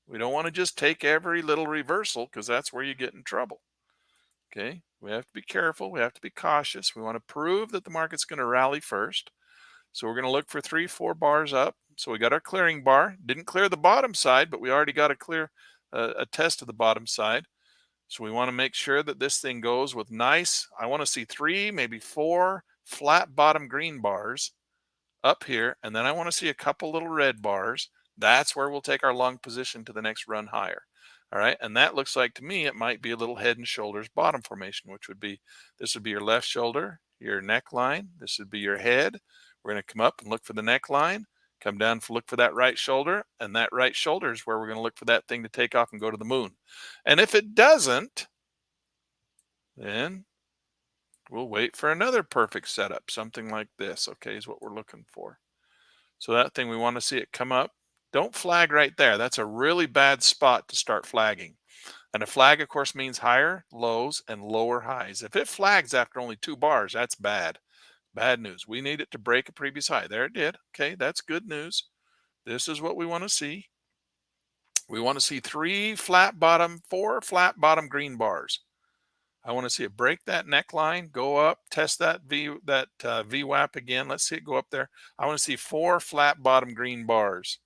We don't want to just take every little reversal, because that's where you get in trouble. Okay, we have to be careful. We have to be cautious. We want to prove that the market's going to rally first. So we're going to look for 3-4 bars up. So we got our clearing bar. Didn't clear the bottom side, but we already got a test of the bottom side. So we want to make sure that this thing goes with nice. I want to see 3, maybe 4 flat bottom green bars up here, and then I want to see a couple little red bars. That's where we'll take our long position to the next run higher. All right, and that looks like to me it might be a little head and shoulders bottom formation, which would be, this would be your left shoulder, your neckline. This would be your head. We're going to come up and look for the neckline, come down to look for that right shoulder, and that right shoulder is where we're going to look for that thing to take off and go to the moon. And if it doesn't, then we'll wait for another perfect setup, something like this, okay, is what we're looking for. So that thing, we want to see it come up. Don't flag right there. That's a really bad spot to start flagging. And a flag, of course, means higher lows and lower highs. If it flags after only 2 bars, that's bad. Bad news. We need it to break a previous high. There it did. Okay, that's good news. This is what we want to see. We want to see 4 flat bottom green bars. I want to see it break that neckline, go up, test that VWAP again. Let's see it go up there. I want to see 4 flat bottom green bars.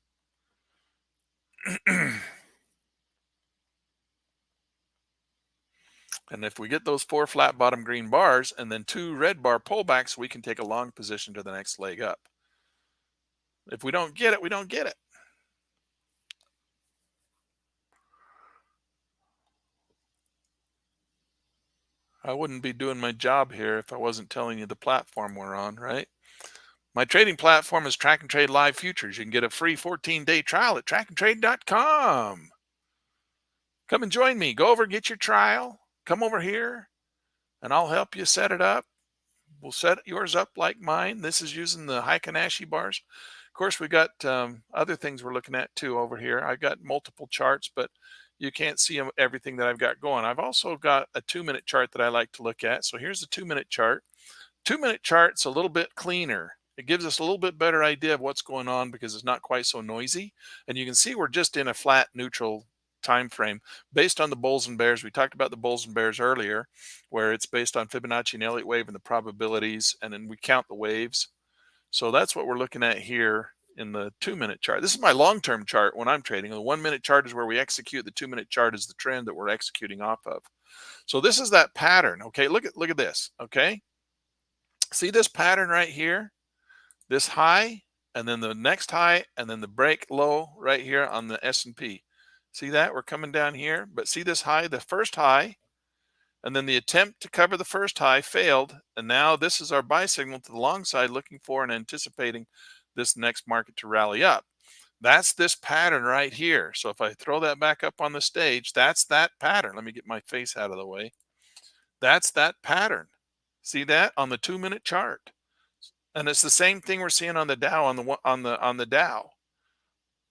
And if we get those 4 flat bottom green bars and then 2 red bar pullbacks, we can take a long position to the next leg up. If we don't get it, we don't get it. I wouldn't be doing my job here if I wasn't telling you the platform we're on, right? My trading platform is Track and Trade Live Futures. You can get a free 14-day trial at trackandtrade.com. Come and join me. Go over and get your trial. Come over here and I'll help you set it up. We'll set yours up like mine. This is using the Heikin-Ashi bars. Of course, we got other things we're looking at too over here. I've got multiple charts, but you can't see everything that I've got going. I've also got a 2-minute chart that I like to look at. So here's the 2-minute chart. 2-minute chart's a little bit cleaner. It gives us a little bit better idea of what's going on because it's not quite so noisy. And you can see we're just in a flat neutral time frame based on the bulls and bears. We talked about the bulls and bears earlier, where it's based on Fibonacci and Elliott wave and the probabilities, and then we count the waves. So that's what we're looking at here in the 2-minute chart. This is my long-term chart when I'm trading. The 1-minute chart is where we execute. The 2-minute chart is the trend that we're executing off of. So this is that pattern. Okay, look at this. Okay, see this pattern right here, this high, and then the next high, and then the break low right here on the S&P. See that? We're coming down here, but see this high, the first high, and then the attempt to cover the first high failed, and now this is our buy signal to the long side, looking for and anticipating this next market to rally up. That's this pattern right here. So if I throw that back up on the stage, that's that pattern. Let me get my face out of the way. That's that pattern. See that on the 2-minute chart, and it's the same thing we're seeing on the Dow on the Dow.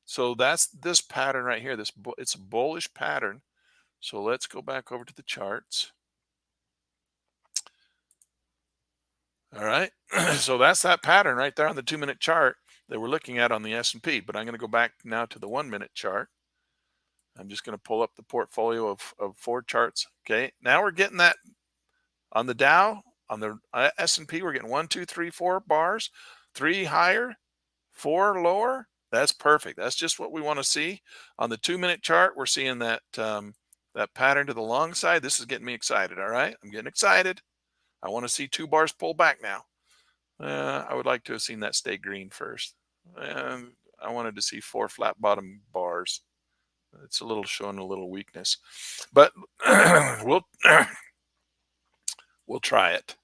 So that's this pattern right here. It's a bullish pattern. So let's go back over to the charts. All right. So that's that pattern right there on the 2-minute chart that we're looking at on the S&P. But I'm going to go back now to the 1-minute chart. I'm just going to pull up the portfolio of 4 charts. Okay. Now we're getting that on the Dow, on the S&P. We're getting 1, 2, 3, 4 bars, 3 higher, 4 lower. That's perfect. That's just what we want to see. On the 2-minute chart, we're seeing that that pattern to the long side. This is getting me excited. All right. I'm getting excited. I want to see 2 bars pull back now. I would like to have seen that stay green first. I wanted to see 4 flat bottom bars. It's a little showing a little weakness, but we'll we'll try it.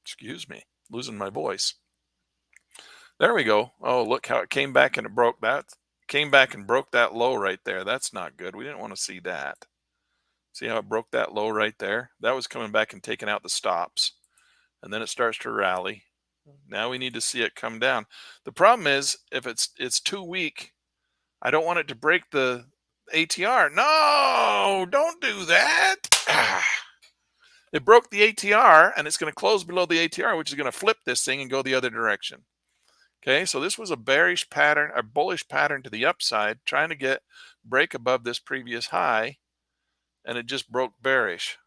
Excuse me, losing my voice. There we go. Oh, look how it came back and it broke that. Came back and broke that low right there. That's not good. We didn't want to see that. See how it broke that low right there? That was coming back and taking out the stops. And then it starts to rally. Now we need to see it come down. The problem is if it's too weak, I don't want it to break the ATR. No, don't do that. It broke the ATR and it's going to close below the ATR, which is going to flip this thing and go the other direction. Okay, so this was a bearish pattern, a bullish pattern to the upside, trying to break above this previous high, and it just broke bearish.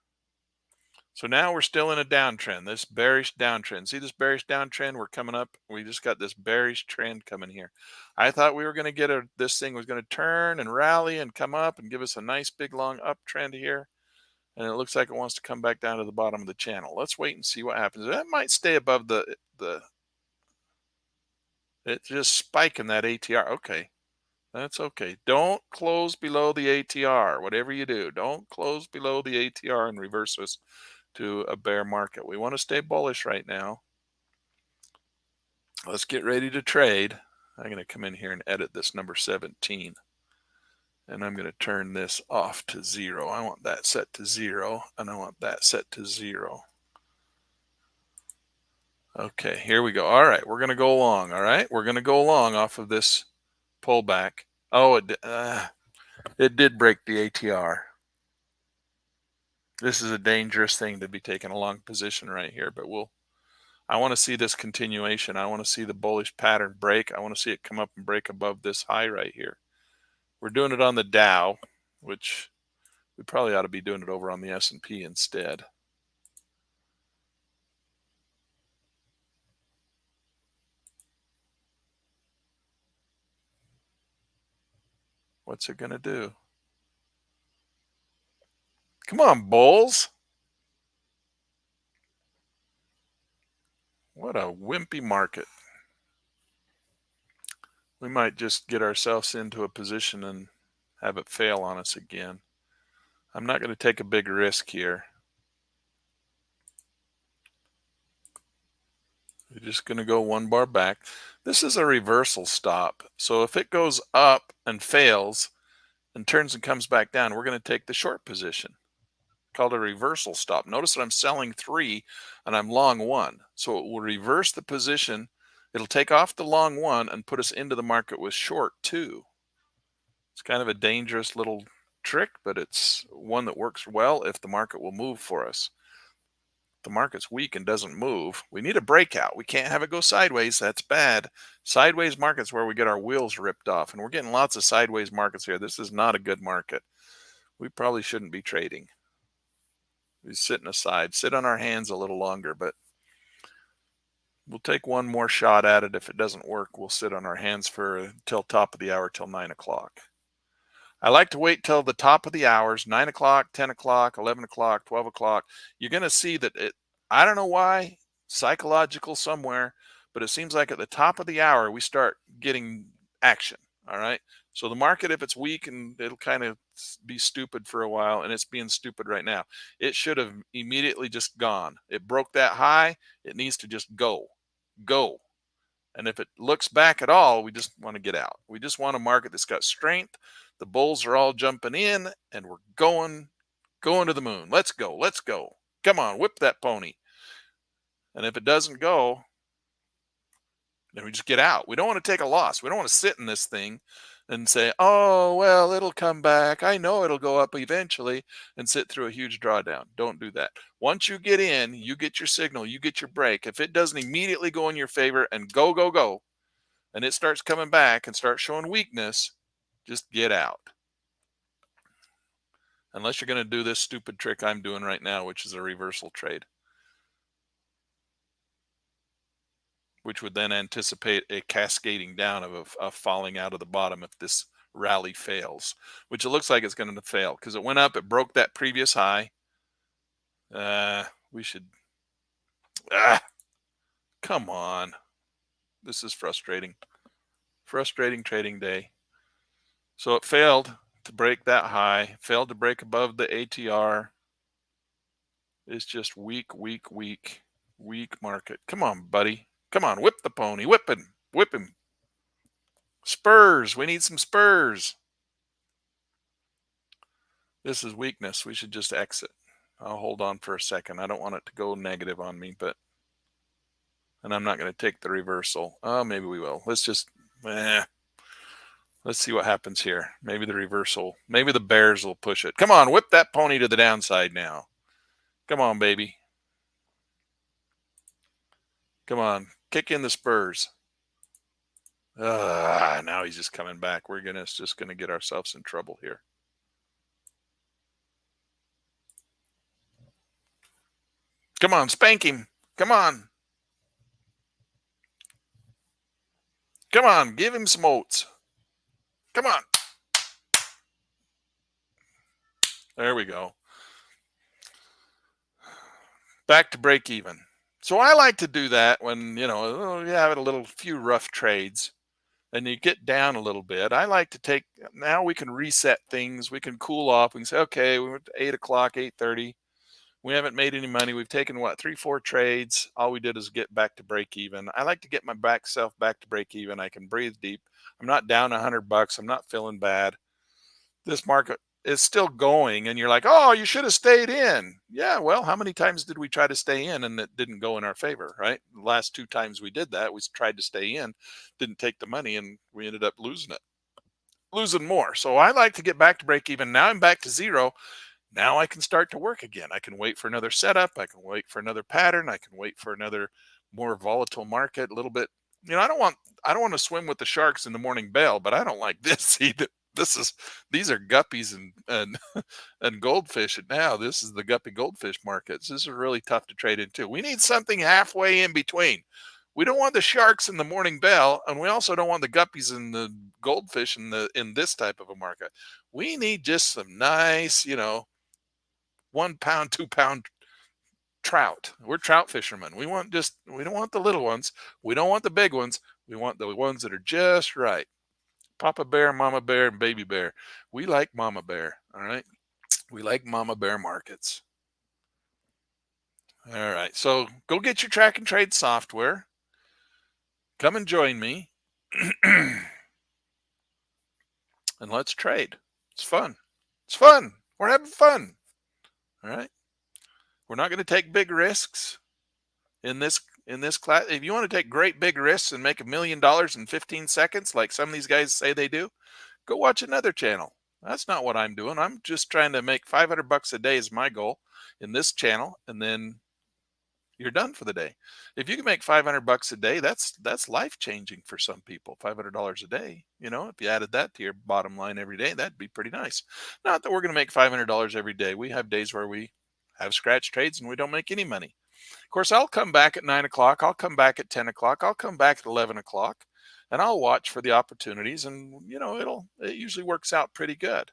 So now we're still in a downtrend, this bearish downtrend. See this bearish downtrend? We're coming up. We just got this bearish trend coming here. I thought we were going to get this thing was going to turn and rally and come up and give us a nice big long uptrend here. And it looks like it wants to come back down to the bottom of the channel. Let's wait and see what happens. That might stay above it's just spiking that ATR. Okay, that's okay. Don't close below the ATR. Whatever you do, don't close below the ATR and reverse us to a bear market. We want to stay bullish right now. Let's get ready to trade. I'm going to come in here and edit this number 17. And I'm going to turn this off to 0. I want that set to 0, and I want that set to 0. Okay, here we go. All right, we're going to go long. All right, we're going to go long off of this pullback. Oh, it did break the ATR. This is a dangerous thing to be taking a long position right here, but I want to see this continuation. I want to see the bullish pattern break. I want to see it come up and break above this high right here. We're doing it on the Dow, which we probably ought to be doing it over on the S&P instead. What's it going to do? Come on, bulls. What a wimpy market. We might just get ourselves into a position and have it fail on us again. I'm not going to take a big risk here. We're just going to go one bar back. This is a reversal stop. So if it goes up and fails and turns and comes back down, we're going to take the short position, called a reversal stop. Notice that I'm selling 3 and I'm long 1. So it will reverse the position. It'll take off the long 1 and put us into the market with short 2. It's kind of a dangerous little trick, but it's one that works well if the market will move for us. If the market's weak and doesn't move, we need a breakout. We can't have it go sideways. That's bad. Sideways markets where we get our wheels ripped off, and we're getting lots of sideways markets here. This is not a good market. We probably shouldn't be trading. We're sitting aside, sit on our hands a little longer, but we'll take one more shot at it. If it doesn't work, we'll sit on our hands for till top of the hour, till 9 o'clock. I like to wait till the top of the hours, 9 o'clock, 10 o'clock, 11 o'clock, 12 o'clock. You're going to see that I don't know why, psychological somewhere, but it seems like at the top of the hour, we start getting action. All right. So the market, if it's weak, and it'll kind of be stupid for a while, and it's being stupid right now. It should have immediately just gone. It broke that high. It needs to just go. And if it looks back at all, we just want to get out. We just want a market that's got strength. The bulls are all jumping in, and we're going to the moon. Let's go. Come on, whip that pony. And if it doesn't go, then we just get out. We don't want to take a loss. We don't want to sit in this thing and say, oh, well, it'll come back. I know it'll go up eventually, and sit through a huge drawdown. Don't do that. Once you get in, you get your signal, you get your break. If it doesn't immediately go in your favor and go, and it starts coming back and starts showing weakness, just get out. Unless you're going to do this stupid trick I'm doing right now, which is a reversal trade, which would then anticipate a cascading down of a falling out of the bottom if this rally fails, which it looks like it's going to fail because it went up, it broke that previous high. We should, come on. This is frustrating. Frustrating trading day. So it failed to break that high, failed to break above the ATR. It's just weak, weak, weak, weak market. Come on, buddy. Come on, whip the pony. Whip him. Whip him. Spurs. We need some spurs. This is weakness. We should just exit. I'll hold on for a second. I don't want it to go negative on me, but, and I'm not going to take the reversal. Oh, maybe we will. Let's just, let's see what happens here. Maybe the reversal, maybe the bears will push it. Come on, whip that pony to the downside now. Come on, baby. Come on, kick in the spurs. Now he's just coming back. We're just gonna get ourselves in trouble here. Come on, spank him. Come on. Come on, give him some oats. Come on. There we go. Back to break even. So I like to do that when, you have a little few rough trades and you get down a little bit. I like to take, now we can reset things. We can cool off. We can say, okay, we went to 8 o'clock, 8:30. We haven't made any money. We've taken what, 3, 4 trades. All we did is get back to break even. I like to get my self back to break even. I can breathe deep. I'm not down $100. I'm not feeling bad. This market is still going and you're like, oh, you should have stayed in. Yeah, well, how many times did we try to stay in and it didn't go in our favor, right? The last 2 times we did that, we tried to stay in, didn't take the money, and we ended up losing it, losing more. So I like to get back to break even. Now I'm back to zero. Now I can start to work again. I can wait for another setup. I can wait for another pattern. I can wait for another more volatile market, a little bit. I don't want to swim with the sharks in the morning bell, but I don't like this either. These are guppies and and goldfish. And now this is the guppy goldfish markets. This is really tough to trade into. We need something halfway in between. We don't want the sharks in the morning bell, and we also don't want the guppies and the goldfish in this type of a market. We need just some nice, 1 pound, 2 pound trout. We're trout fishermen. We don't want the little ones. We don't want the big ones. We want the ones that are just right. Papa bear, mama bear, and baby bear. We like mama bear. All right. We like mama bear markets. All right. So go get your track and trade software. Come and join me. And let's trade. It's fun. It's fun. We're having fun. All right. We're not going to take big risks in this class. If you want to take great big risks and make $1 million in 15 seconds, like some of these guys say they do, go watch another channel. That's not what I'm doing. I'm just trying to make $500 a day is my goal in this channel, and then you're done for the day. If you can make $500 a day, that's life changing for some people. $500 a day. If you added that to your bottom line every day, that'd be pretty nice. Not that we're going to make $500 every day. We have days where we have scratch trades and we don't make any money. Of course, I'll come back at 9 o'clock. I'll come back at 10 o'clock. I'll come back at 11 o'clock, and I'll watch for the opportunities. And it usually works out pretty good.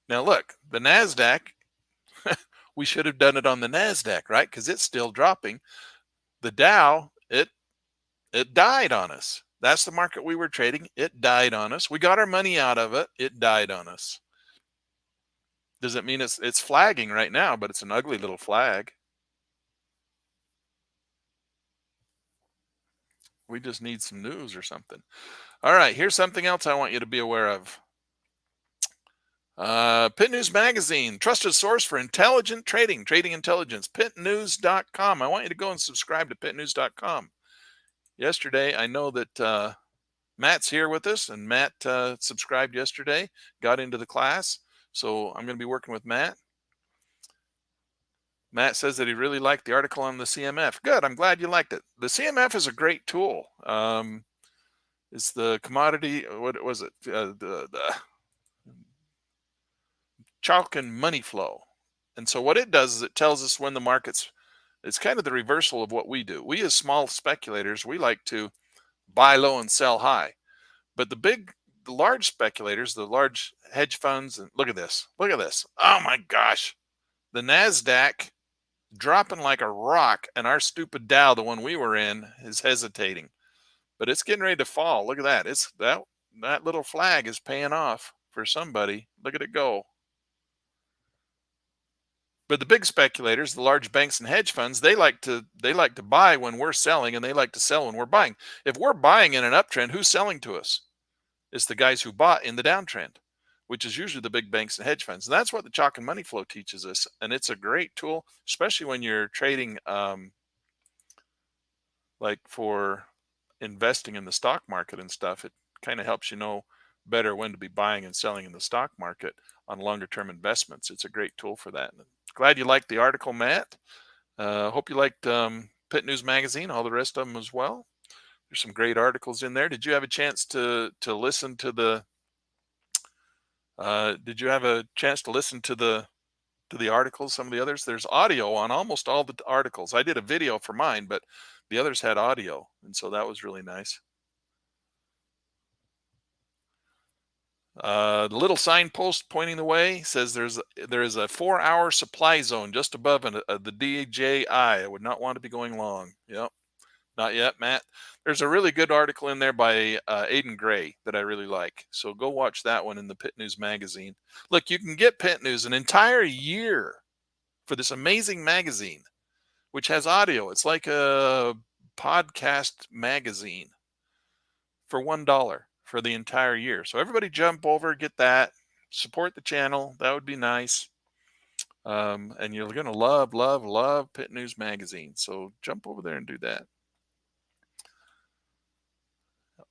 Now look, the NASDAQ. We should have done it on the NASDAQ, right? Because it's still dropping. The Dow, it died on us. That's the market we were trading. It died on us. We got our money out of it. It died on us. Doesn't mean it's flagging right now, but it's an ugly little flag. We just need some news or something. All right, here's something else I want you to be aware of. Pit News Magazine, trusted source for intelligent trading intelligence, pitnews.com. I want you to go and subscribe to pitnews.com. Yesterday, I know that Matt's here with us, and Matt subscribed yesterday, got into the class. So I'm going to be working with Matt. Matt says that he really liked the article on the CMF. Good. I'm glad you liked it. The CMF is a great tool. It's the commodity. What was it? The chalk and money flow. And so what it does is it tells us when the market's, it's kind of the reversal of what we do. We as small speculators, we like to buy low and sell high. But the large speculators, the large hedge funds, and look at this. Oh my gosh. The NASDAQ dropping like a rock, and our stupid Dow, the one we were in, is hesitating. But it's getting ready to fall. Look at that. It's that little flag is paying off for somebody. Look at it go. But the big speculators, the large banks and hedge funds, they like to buy when we're selling, and they like to sell when we're buying. If we're buying in an uptrend, who's selling to us? It's the guys who bought in the downtrend, which is usually the big banks and hedge funds. And that's what the chalk and money flow teaches us. And it's a great tool, especially when you're trading, like for investing in the stock market and stuff. It kind of helps you know better when to be buying and selling in the stock market on longer term investments. It's a great tool for that. And glad you liked the article, Matt. Hope you liked Pit News Magazine, all the rest of them as well. There's some great articles in there. Did you have a chance to listen to the did you have a chance to listen to the articles, some of the others? There's audio on almost all the articles. I did a video for mine, but the others had audio, and so that was really nice. The little signpost pointing the way says there is a 4-hour supply zone just above the DJI. I would not want to be going long. Yep, not yet, Matt. There's a really good article in there by Aiden Gray that I really like. So go watch that one in the Pit News magazine. Look, you can get Pit News an entire year for this amazing magazine, which has audio. It's like a podcast magazine for $1 for the entire year. So everybody jump over, get that, support the channel. That would be nice. And you're going to love, love, love Pit News Magazine. So jump over there and do that.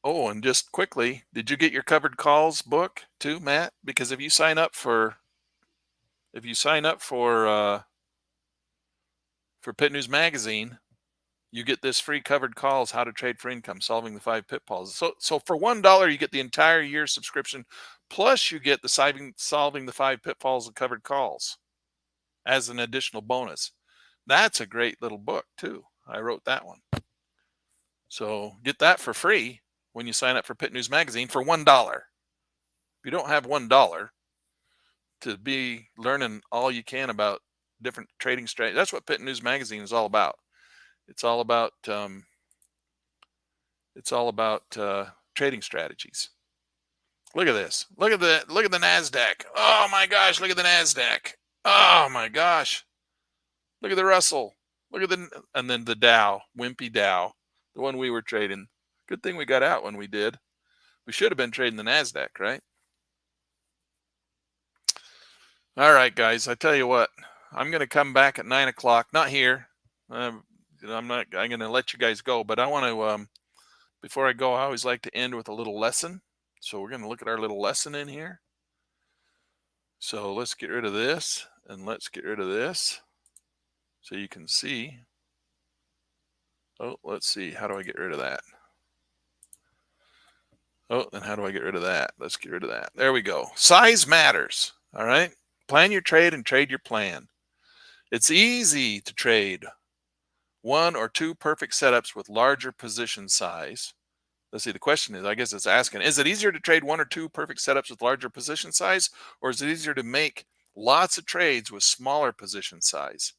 Oh, and just quickly, did you get your covered calls book too, Matt? Because if you sign up for Pit News Magazine, you get this free covered calls, how to trade for income, solving the 5 pitfalls. So for $1, you get the entire year subscription, plus you get the solving the 5 pitfalls of covered calls as an additional bonus. That's a great little book too. I wrote that one. So get that for free when you sign up for Pit News Magazine for $1. If you don't have $1 to be learning all you can about different trading strategies, that's what Pit News Magazine is all about. It's all about trading strategies. Look at this. Look at the NASDAQ. Oh my gosh, look at the NASDAQ. Oh my gosh. Look at the Russell. And then the Dow, wimpy Dow, the one we were trading. Good thing we got out when we did. We should have been trading the NASDAQ, right? All right, guys, I tell you what, I'm going to come back at 9 o'clock. Not here. I'm going to let you guys go, but I want to, before I go, I always like to end with a little lesson. So we're going to look at our little lesson in here. So let's get rid of this, and let's get rid of this so you can see. Oh, let's see. How do I get rid of that? Oh, then how do I get rid of that? Let's get rid of that. There we go. Size matters. All right. Plan your trade and trade your plan. It's easy to trade 1 or 2 perfect setups with larger position size. Let's see, the question is, I guess it's asking, is it easier to trade 1 or 2 perfect setups with larger position size, or is it easier to make lots of trades with smaller position size?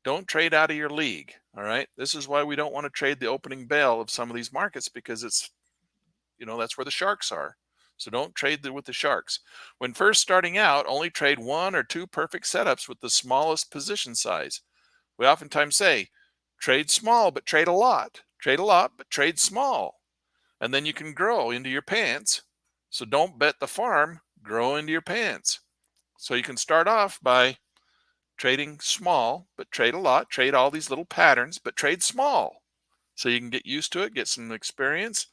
Don't trade out of your league, all right? This is why we don't want to trade the opening bell of some of these markets, because it's, that's where the sharks are. So don't trade with the sharks. When first starting out, only trade 1 or 2 perfect setups with the smallest position size. We oftentimes say, trade small, but trade a lot. Trade a lot, but trade small. And then you can grow into your pants. So don't bet the farm, grow into your pants. So you can start off by trading small, but trade a lot. Trade all these little patterns, but trade small. So you can get used to it, get some experience,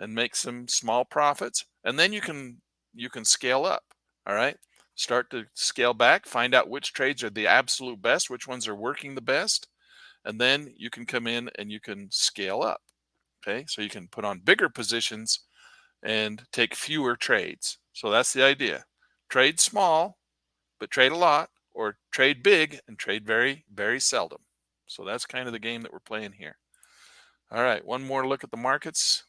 and make some small profits. And then you can scale up. All right. Start to scale back, find out which trades are the absolute best, which ones are working the best. And then you can come in and you can scale up. Okay. So you can put on bigger positions and take fewer trades. So that's the idea. Trade small, but trade a lot, or trade big and trade very, very seldom. So that's kind of the game that we're playing here. All right. One more look at the markets.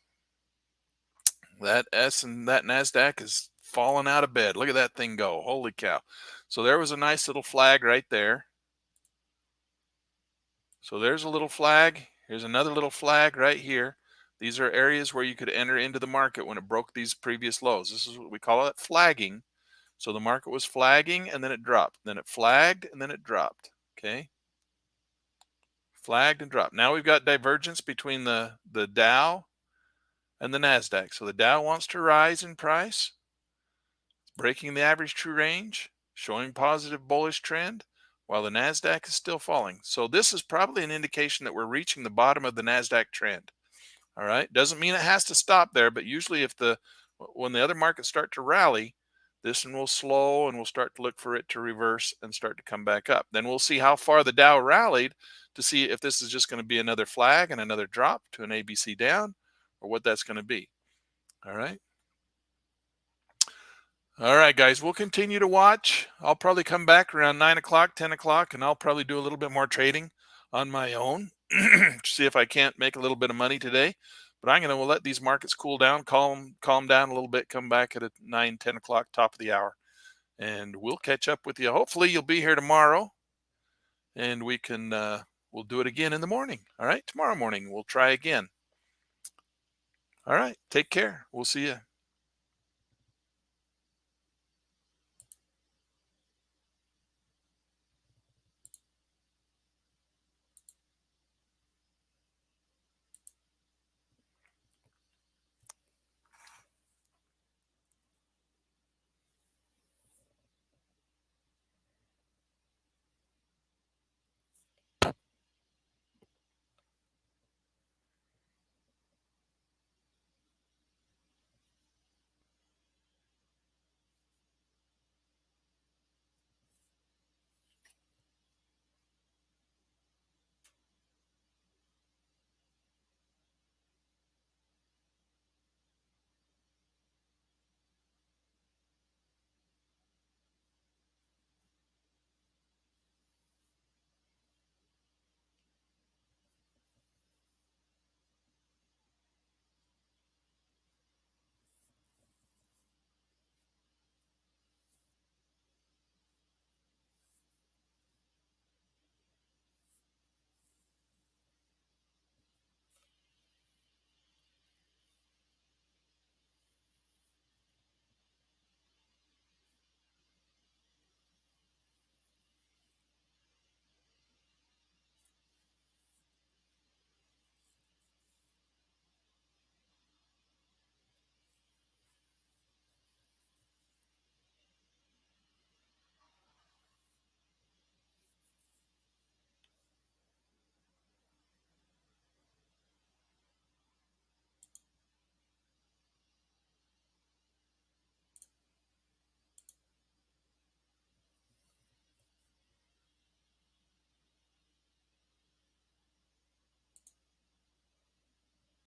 That NASDAQ is falling out of bed. Look at that thing go. Holy cow. So there was a nice little flag right there. So there's a little flag. Here's another little flag right here. These are areas where you could enter into the market when it broke these previous lows. This is what we call it, flagging. So the market was flagging and then it dropped. Then it flagged and then it dropped. Okay. Flagged and dropped. Now we've got divergence between the Dow and the NASDAQ. So the Dow wants to rise in price, breaking the average true range, showing positive bullish trend, while the NASDAQ is still falling. So this is probably an indication that we're reaching the bottom of the NASDAQ trend. All right. Doesn't mean it has to stop there, but usually when the other markets start to rally, this one will slow and we'll start to look for it to reverse and start to come back up. Then we'll see how far the Dow rallied to see if this is just going to be another flag and another drop to an ABC down or what that's going to be. All right. All right, guys, we'll continue to watch. I'll probably come back around 9 o'clock, 10 o'clock, and I'll probably do a little bit more trading on my own to see if I can't make a little bit of money today. But I'm going to let these markets cool down, calm down a little bit, come back at 9, 10 o'clock, top of the hour. And we'll catch up with you. Hopefully you'll be here tomorrow and we'll do it again in the morning. All right, tomorrow morning we'll try again. All right, take care. We'll see you.